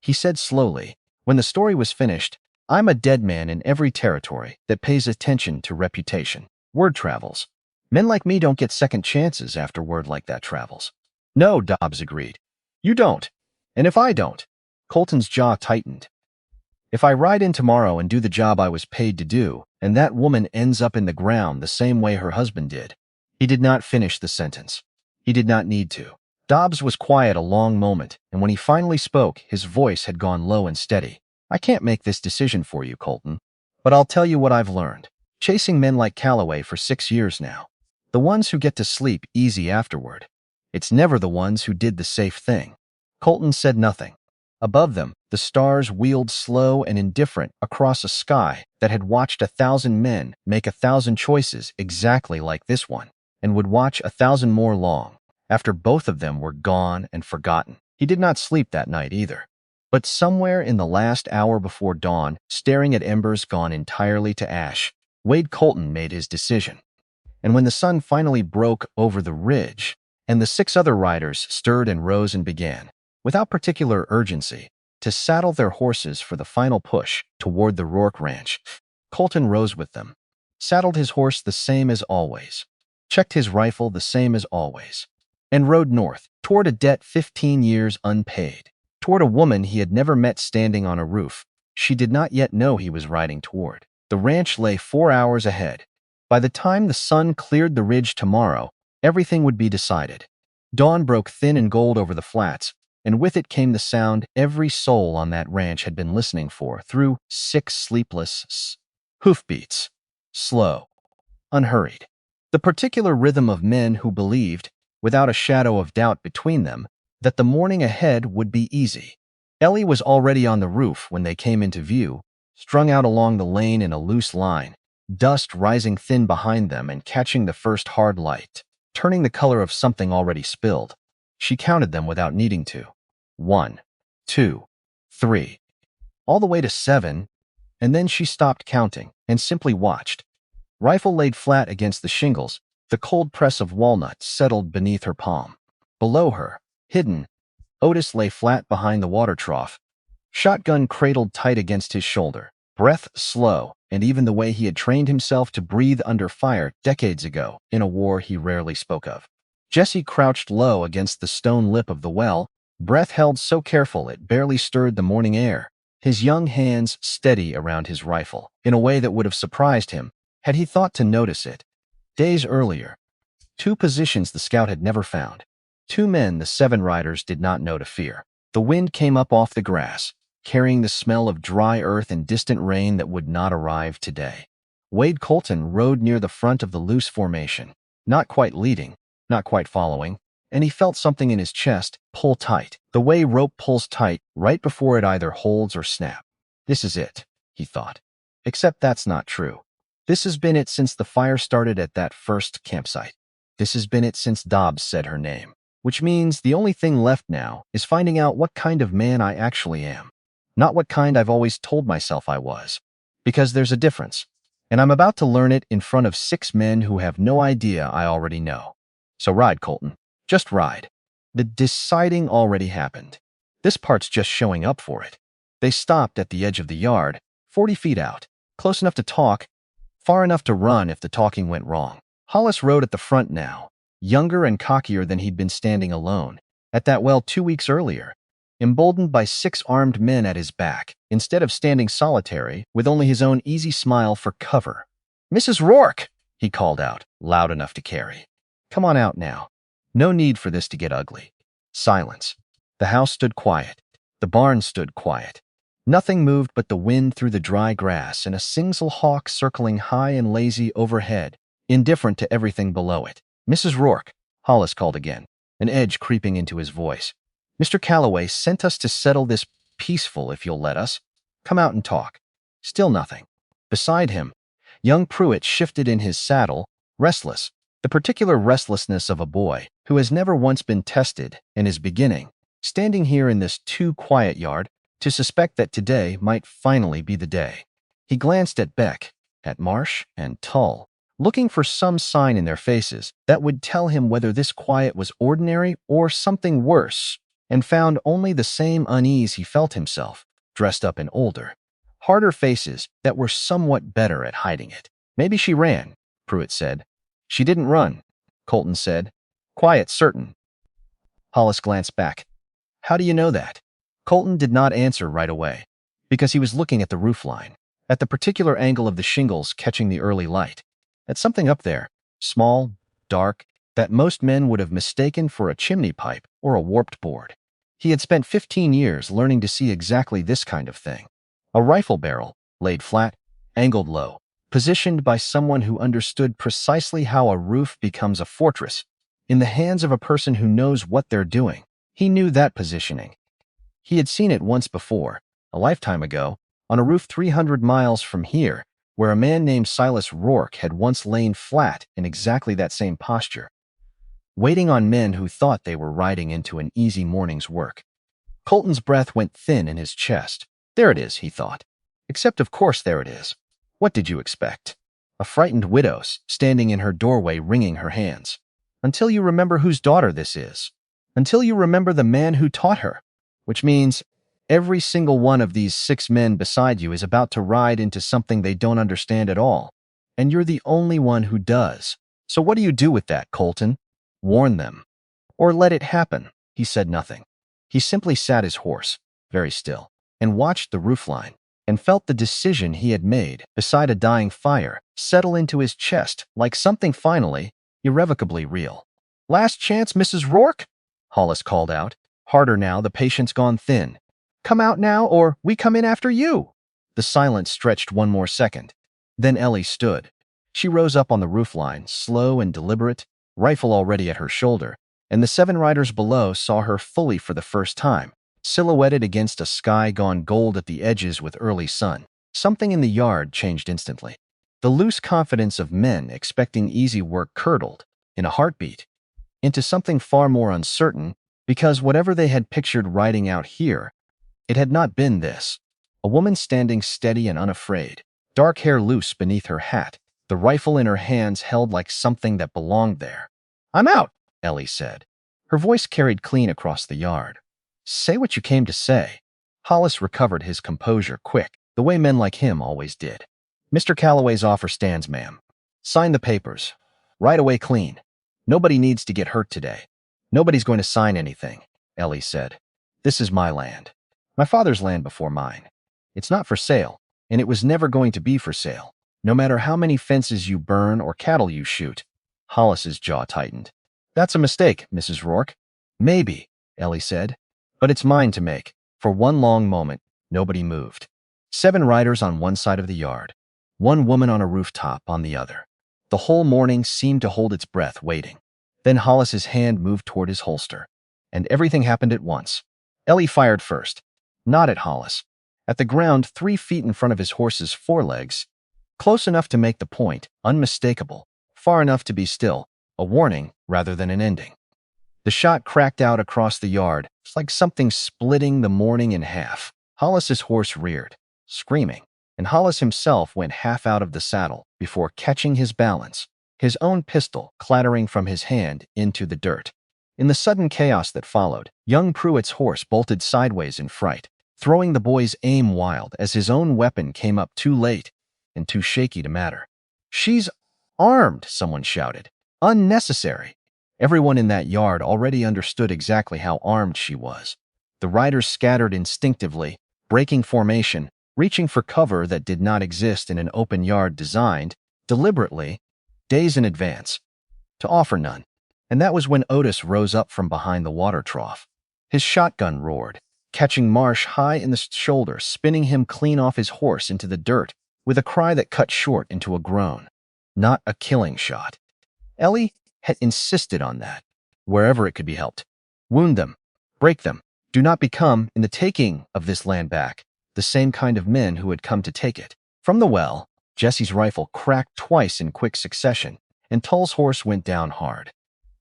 he said slowly, when the story was finished, I'm a dead man in every territory that pays attention to reputation. Word travels. Men like me don't get second chances after word like that travels. No, Dobbs agreed. You don't. And if I don't, Colton's jaw tightened. If I ride in tomorrow and do the job I was paid to do, and that woman ends up in the ground the same way her husband did. He did not finish the sentence. He did not need to. Dobbs was quiet a long moment, and when he finally spoke, his voice had gone low and steady. I can't make this decision for you, Colton, but I'll tell you what I've learned. Chasing men like Calloway for 6 years now. The ones who get to sleep easy afterward. It's never the ones who did the safe thing. Colton said nothing. Above them, the stars wheeled slow and indifferent across a sky that had watched 1,000 men make 1,000 choices exactly like this one, and would watch 1,000 more long, after both of them were gone and forgotten. He did not sleep that night either. But somewhere in the last hour before dawn, staring at embers gone entirely to ash, Wade Colton made his decision. And when the sun finally broke over the ridge, and the 6 other riders stirred and rose and began, without particular urgency, to saddle their horses for the final push toward the Rourke ranch, Colton rose with them, saddled his horse the same as always, checked his rifle the same as always, and rode north toward a debt 15 years unpaid, toward a woman he had never met standing on a roof she did not yet know he was riding toward. The ranch lay 4 hours ahead, By the time the sun cleared the ridge tomorrow, everything would be decided. Dawn broke thin and gold over the flats, and with it came the sound every soul on that ranch had been listening for through 6 sleepless hoofbeats. Slow, unhurried. The particular rhythm of men who believed, without a shadow of doubt between them, that the morning ahead would be easy. Ellie was already on the roof when they came into view, strung out along the lane in a loose line, dust rising thin behind them and catching the first hard light, turning the color of something already spilled. She counted them without needing to. 1, 2, 3, all the way to 7, and then she stopped counting and simply watched. Rifle laid flat against the shingles, the cold press of walnut settled beneath her palm. Below her, hidden, Otis lay flat behind the water trough, shotgun cradled tight against his shoulder, breath slow, and even the way he had trained himself to breathe under fire decades ago in a war he rarely spoke of. Jesse crouched low against the stone lip of the well, breath held so careful it barely stirred the morning air, his young hands steady around his rifle, in a way that would have surprised him had he thought to notice it. Days earlier, 2 positions the scout had never found. 2 men the 7 riders did not know to fear. The wind came up off the grass, carrying the smell of dry earth and distant rain that would not arrive today. Wade Colton rode near the front of the loose formation, not quite leading, not quite following, and he felt something in his chest pull tight, the way rope pulls tight right before it either holds or snaps. This is it, he thought. Except that's not true. This has been it since the fire started at that first campsite. This has been it since Dobbs said her name. Which means the only thing left now is finding out what kind of man I actually am. Not what kind I've always told myself I was. Because there's a difference. And I'm about to learn it in front of 6 men who have no idea I already know. So ride, Colton. Just ride. The deciding already happened. This part's just showing up for it. They stopped at the edge of the yard, 40 feet out, close enough to talk, far enough to run if the talking went wrong. Hollis rode at the front now, younger and cockier than he'd been standing alone, at that well 2 weeks earlier, emboldened by 6 armed men at his back, instead of standing solitary, with only his own easy smile for cover. "Mrs. Rourke!" he called out, loud enough to carry. "Come on out now. No need for this to get ugly." Silence. The house stood quiet. The barn stood quiet. Nothing moved but the wind through the dry grass and a single hawk circling high and lazy overhead, indifferent to everything below it. "Mrs. Rourke," Hollis called again, an edge creeping into his voice. "Mr. Calloway sent us to settle this peaceful if you'll let us. Come out and talk." Still nothing. Beside him, young Pruitt shifted in his saddle, restless, the particular restlessness of a boy who has never once been tested and is beginning, standing here in this too quiet yard, to suspect that today might finally be the day. He glanced at Beck, at Marsh, and Tull, looking for some sign in their faces that would tell him whether this quiet was ordinary or something worse, and found only the same unease he felt himself, dressed up in older, harder faces that were somewhat better at hiding it. "Maybe she ran," Pruitt said. "She didn't run," Colton said. "Quiet, certain." Hollis glanced back. "How do you know that?" Colton did not answer right away, because he was looking at the roofline, at the particular angle of the shingles catching the early light, at something up there, small, dark, that most men would have mistaken for a chimney pipe or a warped board. He had spent 15 years learning to see exactly this kind of thing. A rifle barrel, laid flat, angled low, positioned by someone who understood precisely how a roof becomes a fortress, in the hands of a person who knows what they're doing. He knew that positioning. He had seen it once before, a lifetime ago, on a roof 300 miles from here, where a man named Silas Rourke had once lain flat in exactly that same posture, waiting on men who thought they were riding into an easy morning's work. Colton's breath went thin in his chest. There it is, he thought. Except of course there it is. What did you expect? A frightened widow standing in her doorway wringing her hands. Until you remember whose daughter this is. Until you remember the man who taught her. Which means every single one of these 6 men beside you is about to ride into something they don't understand at all. And you're the only one who does. So what do you do with that, Colton? Warn them. Or let it happen. He said nothing. He simply sat his horse, very still, and watched the roofline. and felt the decision he had made beside a dying fire settle into his chest like something finally, irrevocably real. "Last chance, Mrs. Rourke?" Hollis called out, harder now, the patience gone thin. "Come out now, or we come in after you." The silence stretched one more second. Then Ellie stood. She rose up on the roofline, slow and deliberate, rifle already at her shoulder, and the 7 riders below saw her fully for the first time, silhouetted against a sky gone gold at the edges with early sun. Something in the yard changed instantly. The loose confidence of men expecting easy work curdled, in a heartbeat, into something far more uncertain, because whatever they had pictured riding out here, it had not been this. A woman standing steady and unafraid, dark hair loose beneath her hat, the rifle in her hands held like something that belonged there. "I'm out," Ellie said. Her voice carried clean across the yard. "Say what you came to say." Hollis recovered his composure quick, the way men like him always did. "Mr. Calloway's offer stands, ma'am. Sign the papers. Right away clean. Nobody needs to get hurt today." "Nobody's going to sign anything," Ellie said. "This is my land. My father's land before mine. It's not for sale, and it was never going to be for sale, no matter how many fences you burn or cattle you shoot." Hollis's jaw tightened. "That's a mistake, Mrs. Rourke." "Maybe," Ellie said, "but it's mine to make." For one long moment, nobody moved. 7 riders on one side of the yard, one woman on a rooftop on the other. The whole morning seemed to hold its breath, waiting. Then Hollis's hand moved toward his holster, and everything happened at once. Ellie fired first, not at Hollis, at the ground 3 feet in front of his horse's forelegs, close enough to make the point unmistakable, far enough to be still, a warning rather than an ending. The shot cracked out across the yard, like something splitting the morning in half. Hollis's horse reared, screaming, and Hollis himself went half out of the saddle before catching his balance, his own pistol clattering from his hand into the dirt. In the sudden chaos that followed, young Pruitt's horse bolted sideways in fright, throwing the boy's aim wild as his own weapon came up too late and too shaky to matter. "She's armed," someone shouted. "Unnecessary." Everyone in that yard already understood exactly how armed she was. The riders scattered instinctively, breaking formation, reaching for cover that did not exist in an open yard designed, deliberately, days in advance, to offer none. And that was when Otis rose up from behind the water trough. His shotgun roared, catching Marsh high in the shoulder, spinning him clean off his horse into the dirt, with a cry that cut short into a groan. Not a killing shot. Ellie had insisted on that, wherever it could be helped. Wound them, break them, do not become, in the taking of this land back, the same kind of men who had come to take it. From the well, Jesse's rifle cracked twice in quick succession, and Tull's horse went down hard,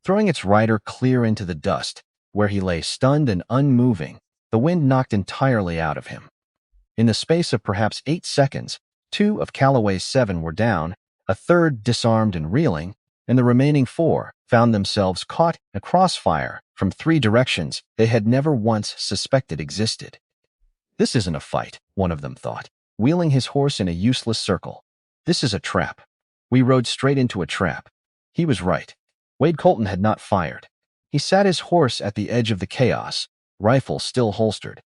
throwing its rider clear into the dust, where he lay stunned and unmoving, the wind knocked entirely out of him. In the space of perhaps 8 seconds, 2 of Calloway's 7 were down, a third disarmed and reeling, and the remaining 4 found themselves caught in a crossfire from 3 directions they had never once suspected existed. "This isn't a fight," one of them thought, wheeling his horse in a useless circle. "This is a trap. We rode straight into a trap." He was right. Wade Colton had not fired. He sat his horse at the edge of the chaos, rifle still holstered,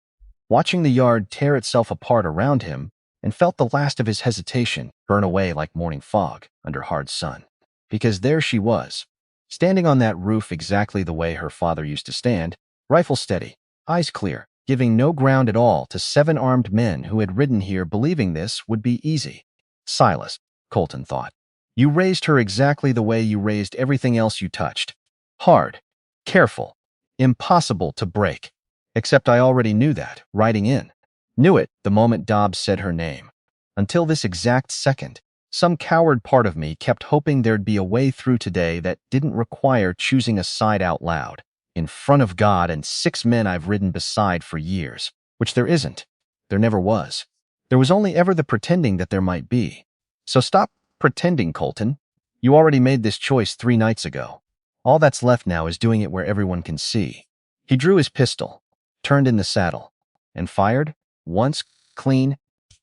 watching the yard tear itself apart around him, and felt the last of his hesitation burn away like morning fog under hard sun. Because there she was, standing on that roof exactly the way her father used to stand, rifle steady, eyes clear, giving no ground at all to 7 armed men who had ridden here believing this would be easy. "Silas," Colton thought, "you raised her exactly the way you raised everything else you touched. Hard, careful, impossible to break. Except I already knew that, riding in. Knew it the moment Dobbs said her name. Until this exact second, some coward part of me kept hoping there'd be a way through today that didn't require choosing a side out loud, in front of God and 6 men I've ridden beside for years, which there isn't. There never was. There was only ever the pretending that there might be. So stop pretending, Colton. You already made this choice 3 nights ago. All that's left now is doing it where everyone can see." He drew his pistol, turned in the saddle, and fired, once, clean,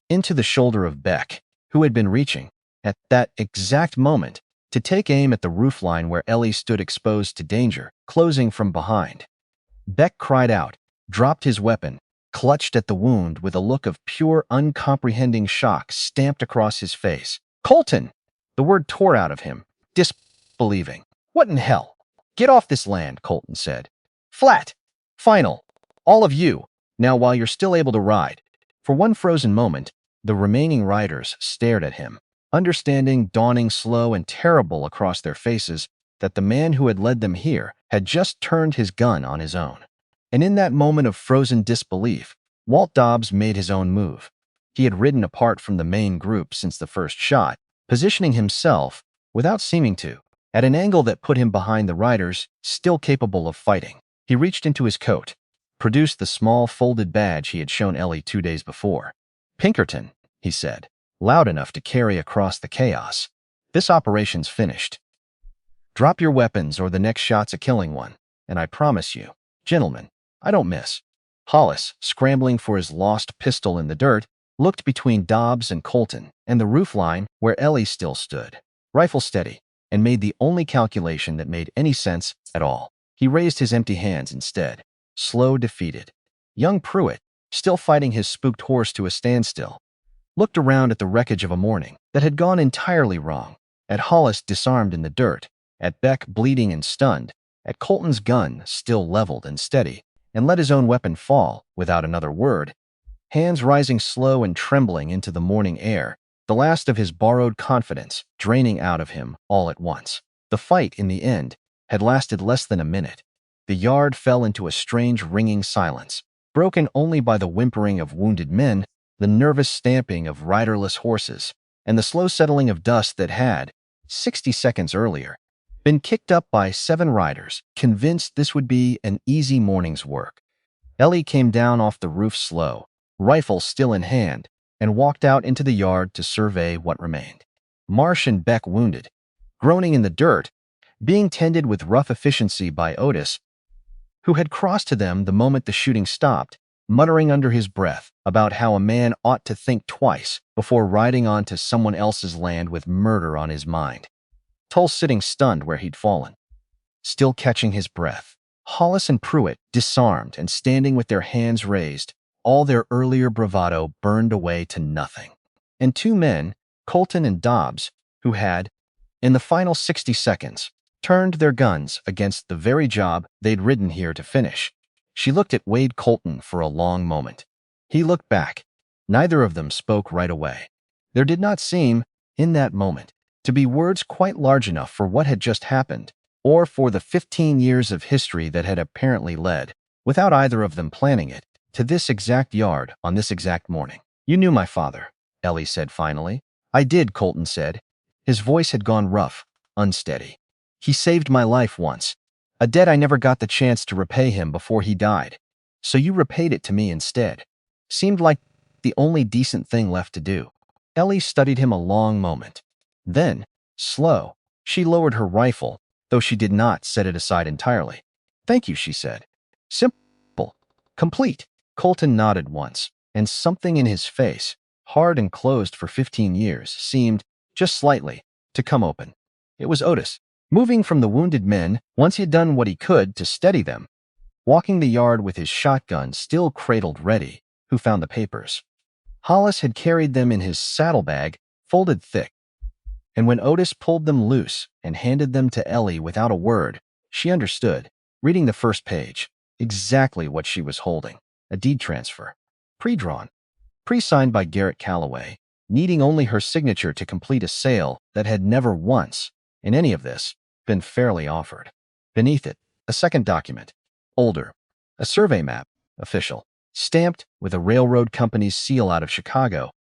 into the shoulder of Beck, who had been reaching, at that exact moment, to take aim at the roofline where Ellie stood exposed to danger, closing from behind. Beck cried out, dropped his weapon, clutched at the wound with a look of pure, uncomprehending shock stamped across his face. "Colton!" The word tore out of him, disbelieving. "What in hell?" "Get off this land," Colton said. "Flat. Final. All of you. Now while you're still able to ride." For one frozen moment, the remaining riders stared at him, understanding dawning slow and terrible across their faces that the man who had led them here had just turned his gun on his own. And in that moment of frozen disbelief, Walt Dobbs made his own move. He had ridden apart from the main group since the first shot, positioning himself, without seeming to, at an angle that put him behind the riders, still capable of fighting. He reached into his coat, produced the small folded badge he had shown Ellie 2 days before. "Pinkerton," he said, loud enough to carry across the chaos. "This operation's finished. Drop your weapons or the next shot's a killing one, and I promise you, gentlemen, I don't miss." Hollis, scrambling for his lost pistol in the dirt, looked between Dobbs and Colton and the roofline where Ellie still stood, rifle steady, and made the only calculation that made any sense at all. He raised his empty hands instead, slow, defeated. Young Pruitt, still fighting his spooked horse to a standstill, looked around at the wreckage of a morning that had gone entirely wrong, at Hollis disarmed in the dirt, at Beck bleeding and stunned, at Colton's gun still leveled and steady, and let his own weapon fall without another word, hands rising slow and trembling into the morning air, the last of his borrowed confidence draining out of him all at once. The fight, in the end, had lasted less than a minute. The yard fell into a strange ringing silence, broken only by the whimpering of wounded men, the nervous stamping of riderless horses, and the slow settling of dust that had, 60 seconds earlier, been kicked up by 7 riders, convinced this would be an easy morning's work. Ellie came down off the roof slow, rifle still in hand, and walked out into the yard to survey what remained. Marsh and Beck wounded, groaning in the dirt, being tended with rough efficiency by Otis, who had crossed to them the moment the shooting stopped, muttering under his breath about how a man ought to think twice before riding onto someone else's land with murder on his mind. Tull sitting stunned where he'd fallen, still catching his breath. Hollis and Pruitt, disarmed and standing with their hands raised, all their earlier bravado burned away to nothing. And 2 men, Colton and Dobbs, who had, in the final 60 seconds, turned their guns against the very job they'd ridden here to finish. She looked at Wade Colton for a long moment. He looked back. Neither of them spoke right away. There did not seem, in that moment, to be words quite large enough for what had just happened, or for the 15 years of history that had apparently led, without either of them planning it, to this exact yard on this exact morning. "You knew my father," Ellie said finally. "I did," Colton said. His voice had gone rough, unsteady. "He saved my life once, a debt I never got the chance to repay him before he died. So you repaid it to me instead. Seemed like the only decent thing left to do." Ellie studied him a long moment. Then, slow, she lowered her rifle, though she did not set it aside entirely. "Thank you," she said. "Simple. Complete." Colton nodded once, and something in his face, hard and closed for 15 years, seemed, just slightly, to come open. It was Otis, moving from the wounded men once he had done what he could to steady them, walking the yard with his shotgun still cradled ready, who found the papers. Hollis had carried them in his saddlebag, folded thick, and when Otis pulled them loose and handed them to Ellie without a word, she understood, reading the first page, exactly what she was holding: a deed transfer, pre-drawn, pre-signed by Garrett Calloway, needing only her signature to complete a sale that had never once, in any of this, been fairly offered. Beneath it, a second document, older, a survey map, official, stamped with a railroad company's seal out of Chicago,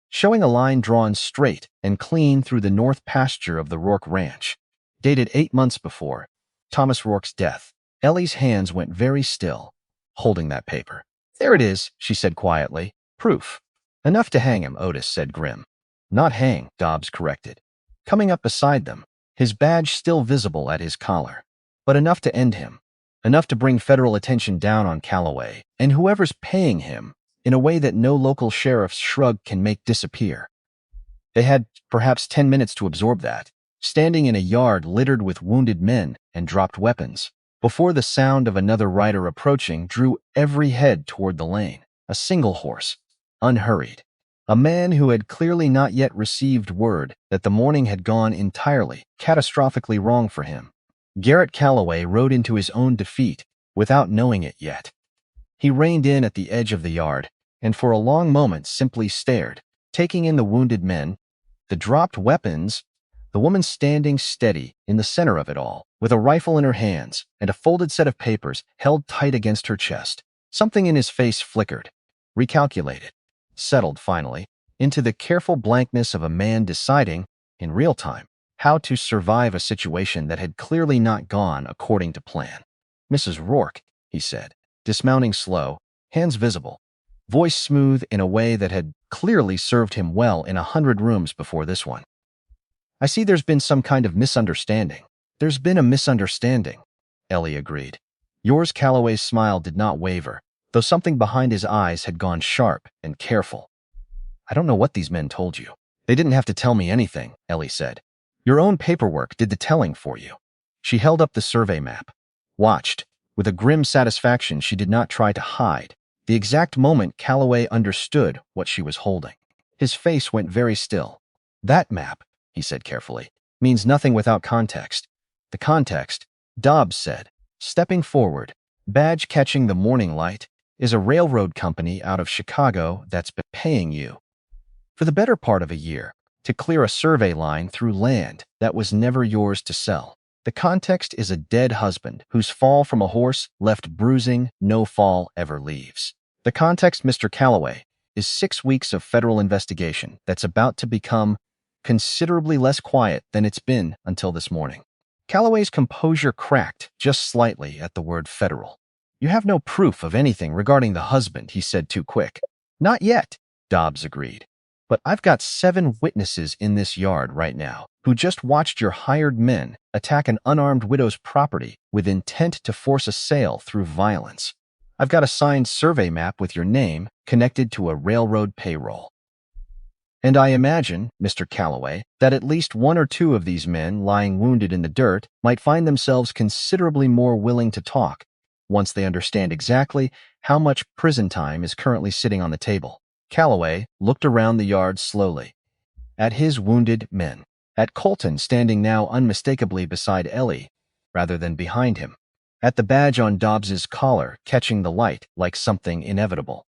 showing a line drawn straight and clean through the north pasture of the Rourke Ranch. Dated 8 months before Thomas Rourke's death. Ellie's hands went very still, holding that paper. "There it is," she said quietly. "Proof." "Enough to hang him," Otis said grim. "Not hang," Dobbs corrected, coming up beside them, his badge still visible at his collar. "But enough to end him. Enough to bring federal attention down on Calloway and whoever's paying him in a way that no local sheriff's shrug can make disappear." They had perhaps 10 minutes to absorb that, standing in a yard littered with wounded men and dropped weapons, before the sound of another rider approaching drew every head toward the lane. A single horse. Unhurried. A man who had clearly not yet received word that the morning had gone entirely, catastrophically wrong for him. Garrett Calloway rode into his own defeat without knowing it yet. He reined in at the edge of the yard and for a long moment simply stared, taking in the wounded men, the dropped weapons, the woman standing steady in the center of it all, with a rifle in her hands and a folded set of papers held tight against her chest. Something in his face flickered, recalculated, settled finally into the careful blankness of a man deciding, in real time, how to survive a situation that had clearly not gone according to plan. "Mrs. Rourke," he said, dismounting slow, hands visible, voice smooth in a way that had clearly served him well in 100 rooms before this one. "I see there's been some kind of misunderstanding." "There's been a misunderstanding," Ellie agreed. Yours Calloway's smile did not waver, though something behind his eyes had gone sharp and careful. "I don't know what these men told you." "They didn't have to tell me anything," Ellie said. "Your own paperwork did the telling for you." She held up the survey map, watched, with a grim satisfaction she did not try to hide, the exact moment Calloway understood what she was holding. His face went very still. "That map," he said carefully, "means nothing without context." "The context," Dobbs said, stepping forward, badge catching the morning light, "is a railroad company out of Chicago that's been paying you for the better part of a year to clear a survey line through land that was never yours to sell. The context is a dead husband whose fall from a horse left bruising no fall ever leaves. The context, Mr. Calloway, is 6 weeks of federal investigation that's about to become considerably less quiet than it's been until this morning." Calloway's composure cracked just slightly at the word federal. "You have no proof of anything regarding the husband," he said too quick. "Not yet," Dobbs agreed. "But I've got 7 witnesses in this yard right now who just watched your hired men attack an unarmed widow's property with intent to force a sale through violence. I've got a signed survey map with your name connected to a railroad payroll. And I imagine, Mr. Calloway, that at least 1 or 2 of these men lying wounded in the dirt might find themselves considerably more willing to talk once they understand exactly how much prison time is currently sitting on the table." Calloway looked around the yard slowly, at his wounded men, at Colton standing now unmistakably beside Ellie rather than behind him, at the badge on Dobbs's collar catching the light like something inevitable.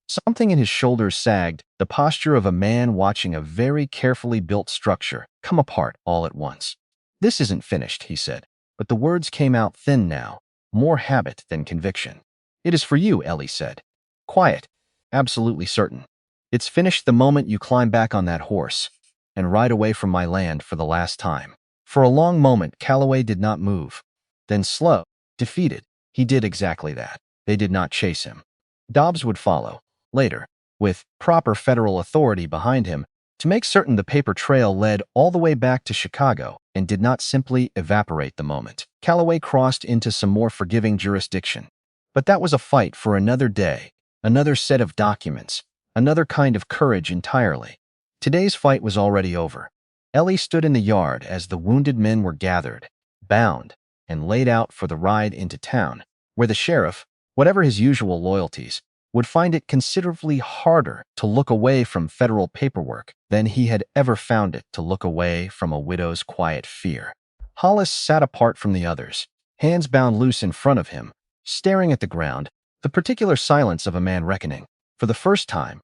Something in his shoulders sagged, the posture of a man watching a very carefully built structure come apart all at once. "This isn't finished," he said, but the words came out thin now, more habit than conviction. "It is for you," Ellie said. Quiet, absolutely certain. "It's finished the moment you climb back on that horse and ride away from my land for the last time." For a long moment, Calloway did not move. Then slow, defeated, he did exactly that. They did not chase him. Dobbs would follow, later, with proper federal authority behind him, to make certain the paper trail led all the way back to Chicago and did not simply evaporate the moment Calloway crossed into some more forgiving jurisdiction. But that was a fight for another day, another set of documents, another kind of courage entirely. Today's fight was already over. Ellie stood in the yard as the wounded men were gathered, bound, and laid out for the ride into town, where the sheriff, whatever his usual loyalties, would find it considerably harder to look away from federal paperwork than he had ever found it to look away from a widow's quiet fear. Hollis sat apart from the others, hands bound loose in front of him, staring at the ground, the particular silence of a man reckoning, for the first time,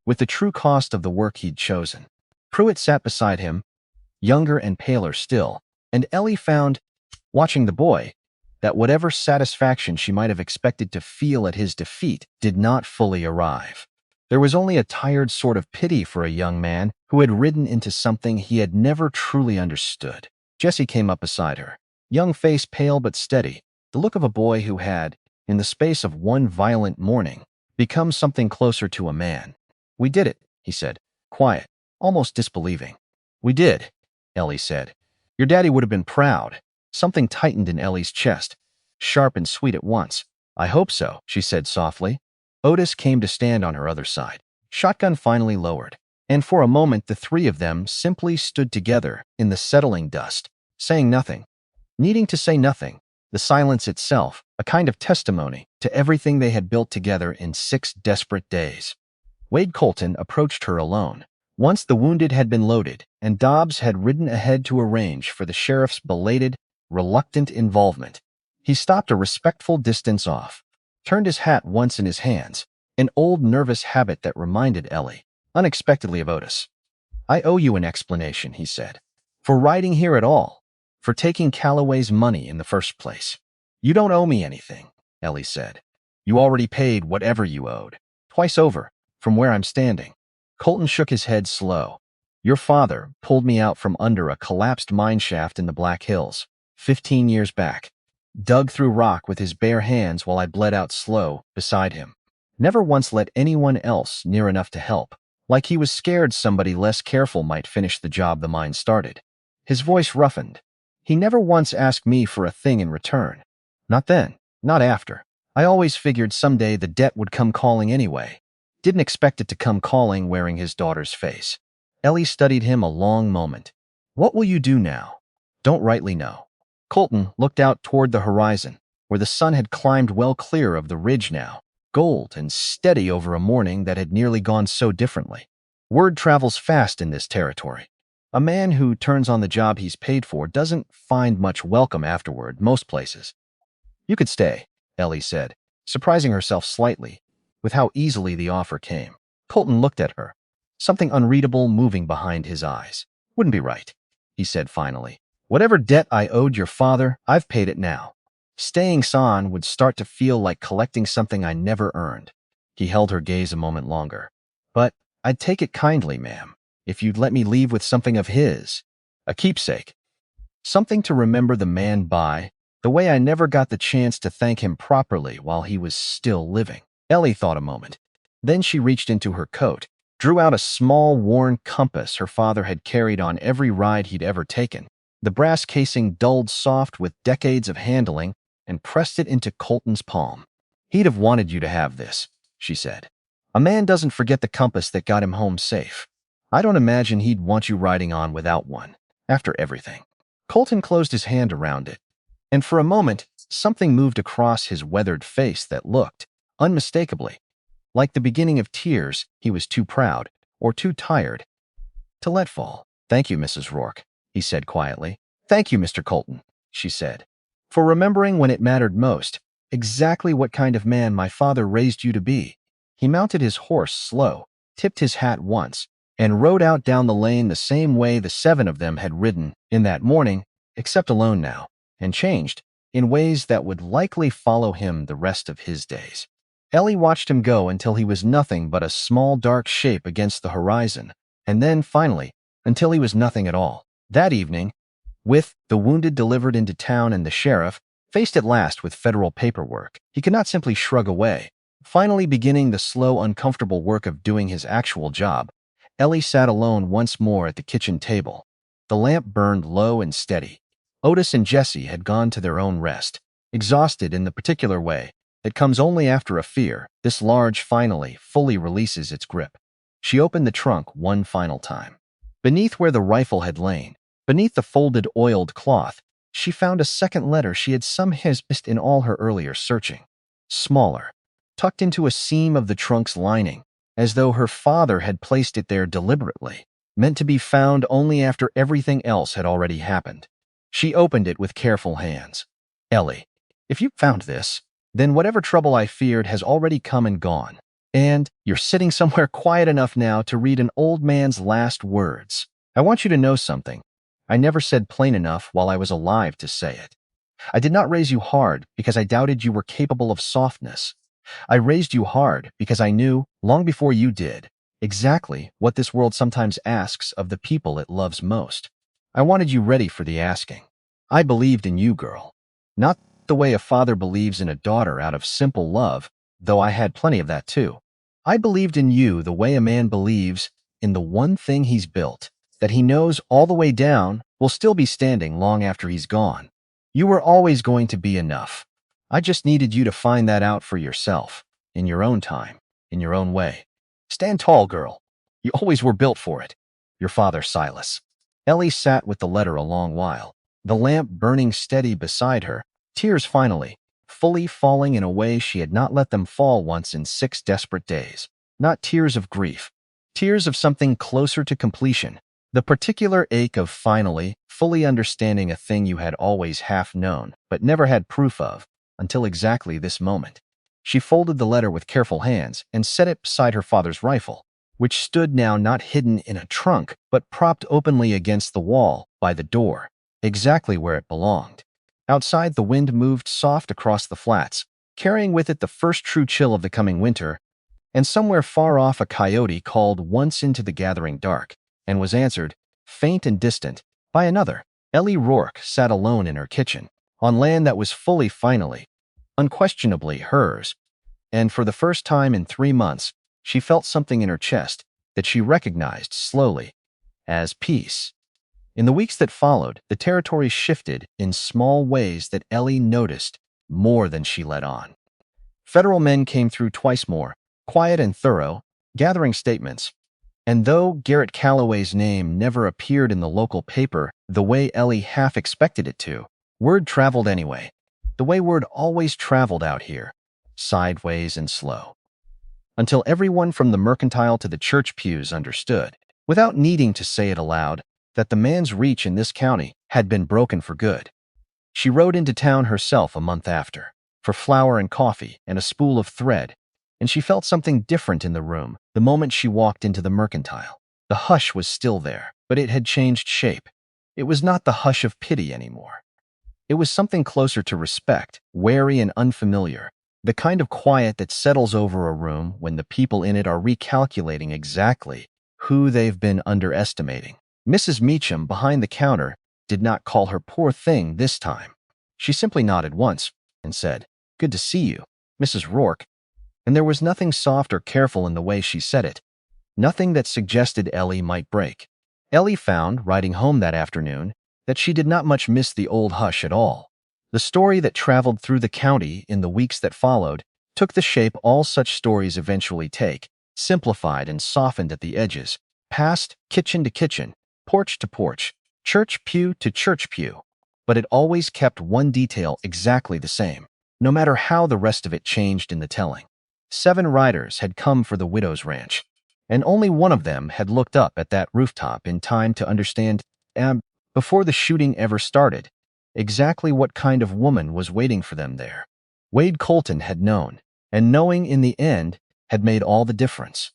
with the true cost of the work he'd chosen. Pruitt sat beside him, younger and paler still, and Ellie found, watching the boy, that whatever satisfaction she might have expected to feel at his defeat did not fully arrive. There was only a tired sort of pity for a young man who had ridden into something he had never truly understood. Jesse came up beside her, young face pale but steady, the look of a boy who had, in the space of one violent morning, become something closer to a man. "We did it," he said, quiet, almost disbelieving. "We did," Ellie said. "Your daddy would have been proud." Something tightened in Ellie's chest, sharp and sweet at once. "I hope so," she said softly. Otis came to stand on her other side, shotgun finally lowered, and for a moment the 3 of them simply stood together in the settling dust, saying nothing, needing to say nothing, the silence itself, a kind of testimony to everything they had built together in 6 desperate days. Wade Colton approached her alone. Once the wounded had been loaded, and Dobbs had ridden ahead to arrange for the sheriff's belated, reluctant involvement, he stopped a respectful distance off, turned his hat once in his hands, an old nervous habit that reminded Ellie, unexpectedly, of Otis. "I owe you an explanation," he said, "for riding here at all, for taking Calloway's money in the first place." "You don't owe me anything," Ellie said. "You already paid whatever you owed, twice over, from where I'm standing." Colton shook his head slow. "Your father pulled me out from under a collapsed mine shaft in the Black Hills, 15 years back. Dug through rock with his bare hands while I bled out slow beside him. Never once let anyone else near enough to help, like he was scared somebody less careful might finish the job the mine started." His voice roughened. "He never once asked me for a thing in return. Not then, not after. I always figured someday the debt would come calling anyway. Didn't expect it to come calling wearing his daughter's face." Ellie studied him a long moment. "What will you do now?" "Don't rightly know." Colton looked out toward the horizon, where the sun had climbed well clear of the ridge now, gold and steady over a morning that had nearly gone so differently. Word travels fast in this territory. A man who turns on the job he's paid for doesn't find much welcome afterward, most places. "You could stay," Ellie said, surprising herself slightly with how easily the offer came. Colton looked at her, something unreadable moving behind his eyes. "Wouldn't be right," he said finally. "Whatever debt I owed your father, I've paid it now. Staying on would start to feel like collecting something I never earned." He held her gaze a moment longer. "But I'd take it kindly, ma'am, if you'd let me leave with something of his. A keepsake. Something to remember the man by, the way I never got the chance to thank him properly while he was still living." Ellie thought a moment. Then she reached into her coat, drew out a small, worn compass her father had carried on every ride he'd ever taken. The brass casing dulled soft with decades of handling, and pressed it into Colton's palm. "He'd have wanted you to have this," she said. "A man doesn't forget the compass that got him home safe. I don't imagine he'd want you riding on without one, after everything." Colton closed his hand around it, and for a moment, something moved across his weathered face that looked, unmistakably, like the beginning of tears he was too proud, or too tired, to let fall. "Thank you, Mrs. Rourke," he said quietly. "Thank you, Mr. Colton," she said, "for remembering when it mattered most, exactly what kind of man my father raised you to be." He mounted his horse slow, tipped his hat once, and rode out down the lane the same way the 7 of them had ridden in that morning, except alone now, and changed, in ways that would likely follow him the rest of his days. Ellie watched him go until he was nothing but a small dark shape against the horizon, and then, finally, until he was nothing at all. That evening, with the wounded delivered into town and the sheriff, faced at last with federal paperwork, he could not simply shrug away. Finally beginning the slow, uncomfortable work of doing his actual job, Ellie sat alone once more at the kitchen table. The lamp burned low and steady. Otis and Jessie had gone to their own rest, exhausted in the particular way that comes only after a fear this large finally, fully releases its grip. She opened the trunk one final time. Beneath where the rifle had lain, beneath the folded oiled cloth, she found a second letter she had somehow missed in all her earlier searching. Smaller, tucked into a seam of the trunk's lining, as though her father had placed it there deliberately, meant to be found only after everything else had already happened. She opened it with careful hands. "Ellie, if you found this, then whatever trouble I feared has already come and gone. And you're sitting somewhere quiet enough now to read an old man's last words. I want you to know something. I never said plain enough while I was alive to say it. I did not raise you hard because I doubted you were capable of softness. I raised you hard because I knew, long before you did, exactly what this world sometimes asks of the people it loves most. I wanted you ready for the asking. I believed in you, girl. Not the way a father believes in a daughter out of simple love, though I had plenty of that too. I believed in you the way a man believes in the one thing he's built, that he knows all the way down will still be standing long after he's gone. You were always going to be enough. I just needed you to find that out for yourself, in your own time, in your own way. Stand tall, girl. You always were built for it. Your father, Silas." Ellie sat with the letter a long while, the lamp burning steady beside her, Tears finally, fully falling in a way she had not let them fall once in 6 desperate days. Not tears of grief, tears of something closer to completion. The particular ache of finally, fully understanding a thing you had always half known, but never had proof of, until exactly this moment. She folded the letter with careful hands and set it beside her father's rifle, which stood now not hidden in a trunk, but propped openly against the wall by the door, exactly where it belonged. Outside, the wind moved soft across the flats, carrying with it the first true chill of the coming winter, and somewhere far off a coyote called once into the gathering dark, and was answered, faint and distant, by another. Ellie Rourke sat alone in her kitchen, on land that was fully finally, unquestionably hers, and for the first time in 3 months, she felt something in her chest that she recognized slowly as peace. In the weeks that followed, the territory shifted in small ways that Ellie noticed more than she let on. Federal men came through twice more, quiet and thorough, gathering statements. And though Garrett Calloway's name never appeared in the local paper the way Ellie half expected it to, word traveled anyway, the way word always traveled out here, sideways and slow. Until everyone from the mercantile to the church pews understood, without needing to say it aloud, that the man's reach in this county had been broken for good. She rode into town herself a month after, for flour and coffee and a spool of thread, and she felt something different in the room the moment she walked into the mercantile. The hush was still there, but it had changed shape. It was not the hush of pity anymore. It was something closer to respect, wary and unfamiliar, the kind of quiet that settles over a room when the people in it are recalculating exactly who they've been underestimating. Mrs. Meacham, behind the counter, did not call her poor thing this time. She simply nodded once and said, "Good to see you, Mrs. Rourke," and there was nothing soft or careful in the way she said it, nothing that suggested Ellie might break. Ellie found, riding home that afternoon, that she did not much miss the old hush at all. The story that traveled through the county in the weeks that followed took the shape all such stories eventually take, simplified and softened at the edges, passed kitchen to kitchen, porch to porch, church pew to church pew, but it always kept one detail exactly the same, no matter how the rest of it changed in the telling. 7 riders had come for the widow's ranch, and only one of them had looked up at that rooftop in time to understand, before the shooting ever started, exactly what kind of woman was waiting for them there. Wade Colton had known, and knowing in the end had made all the difference.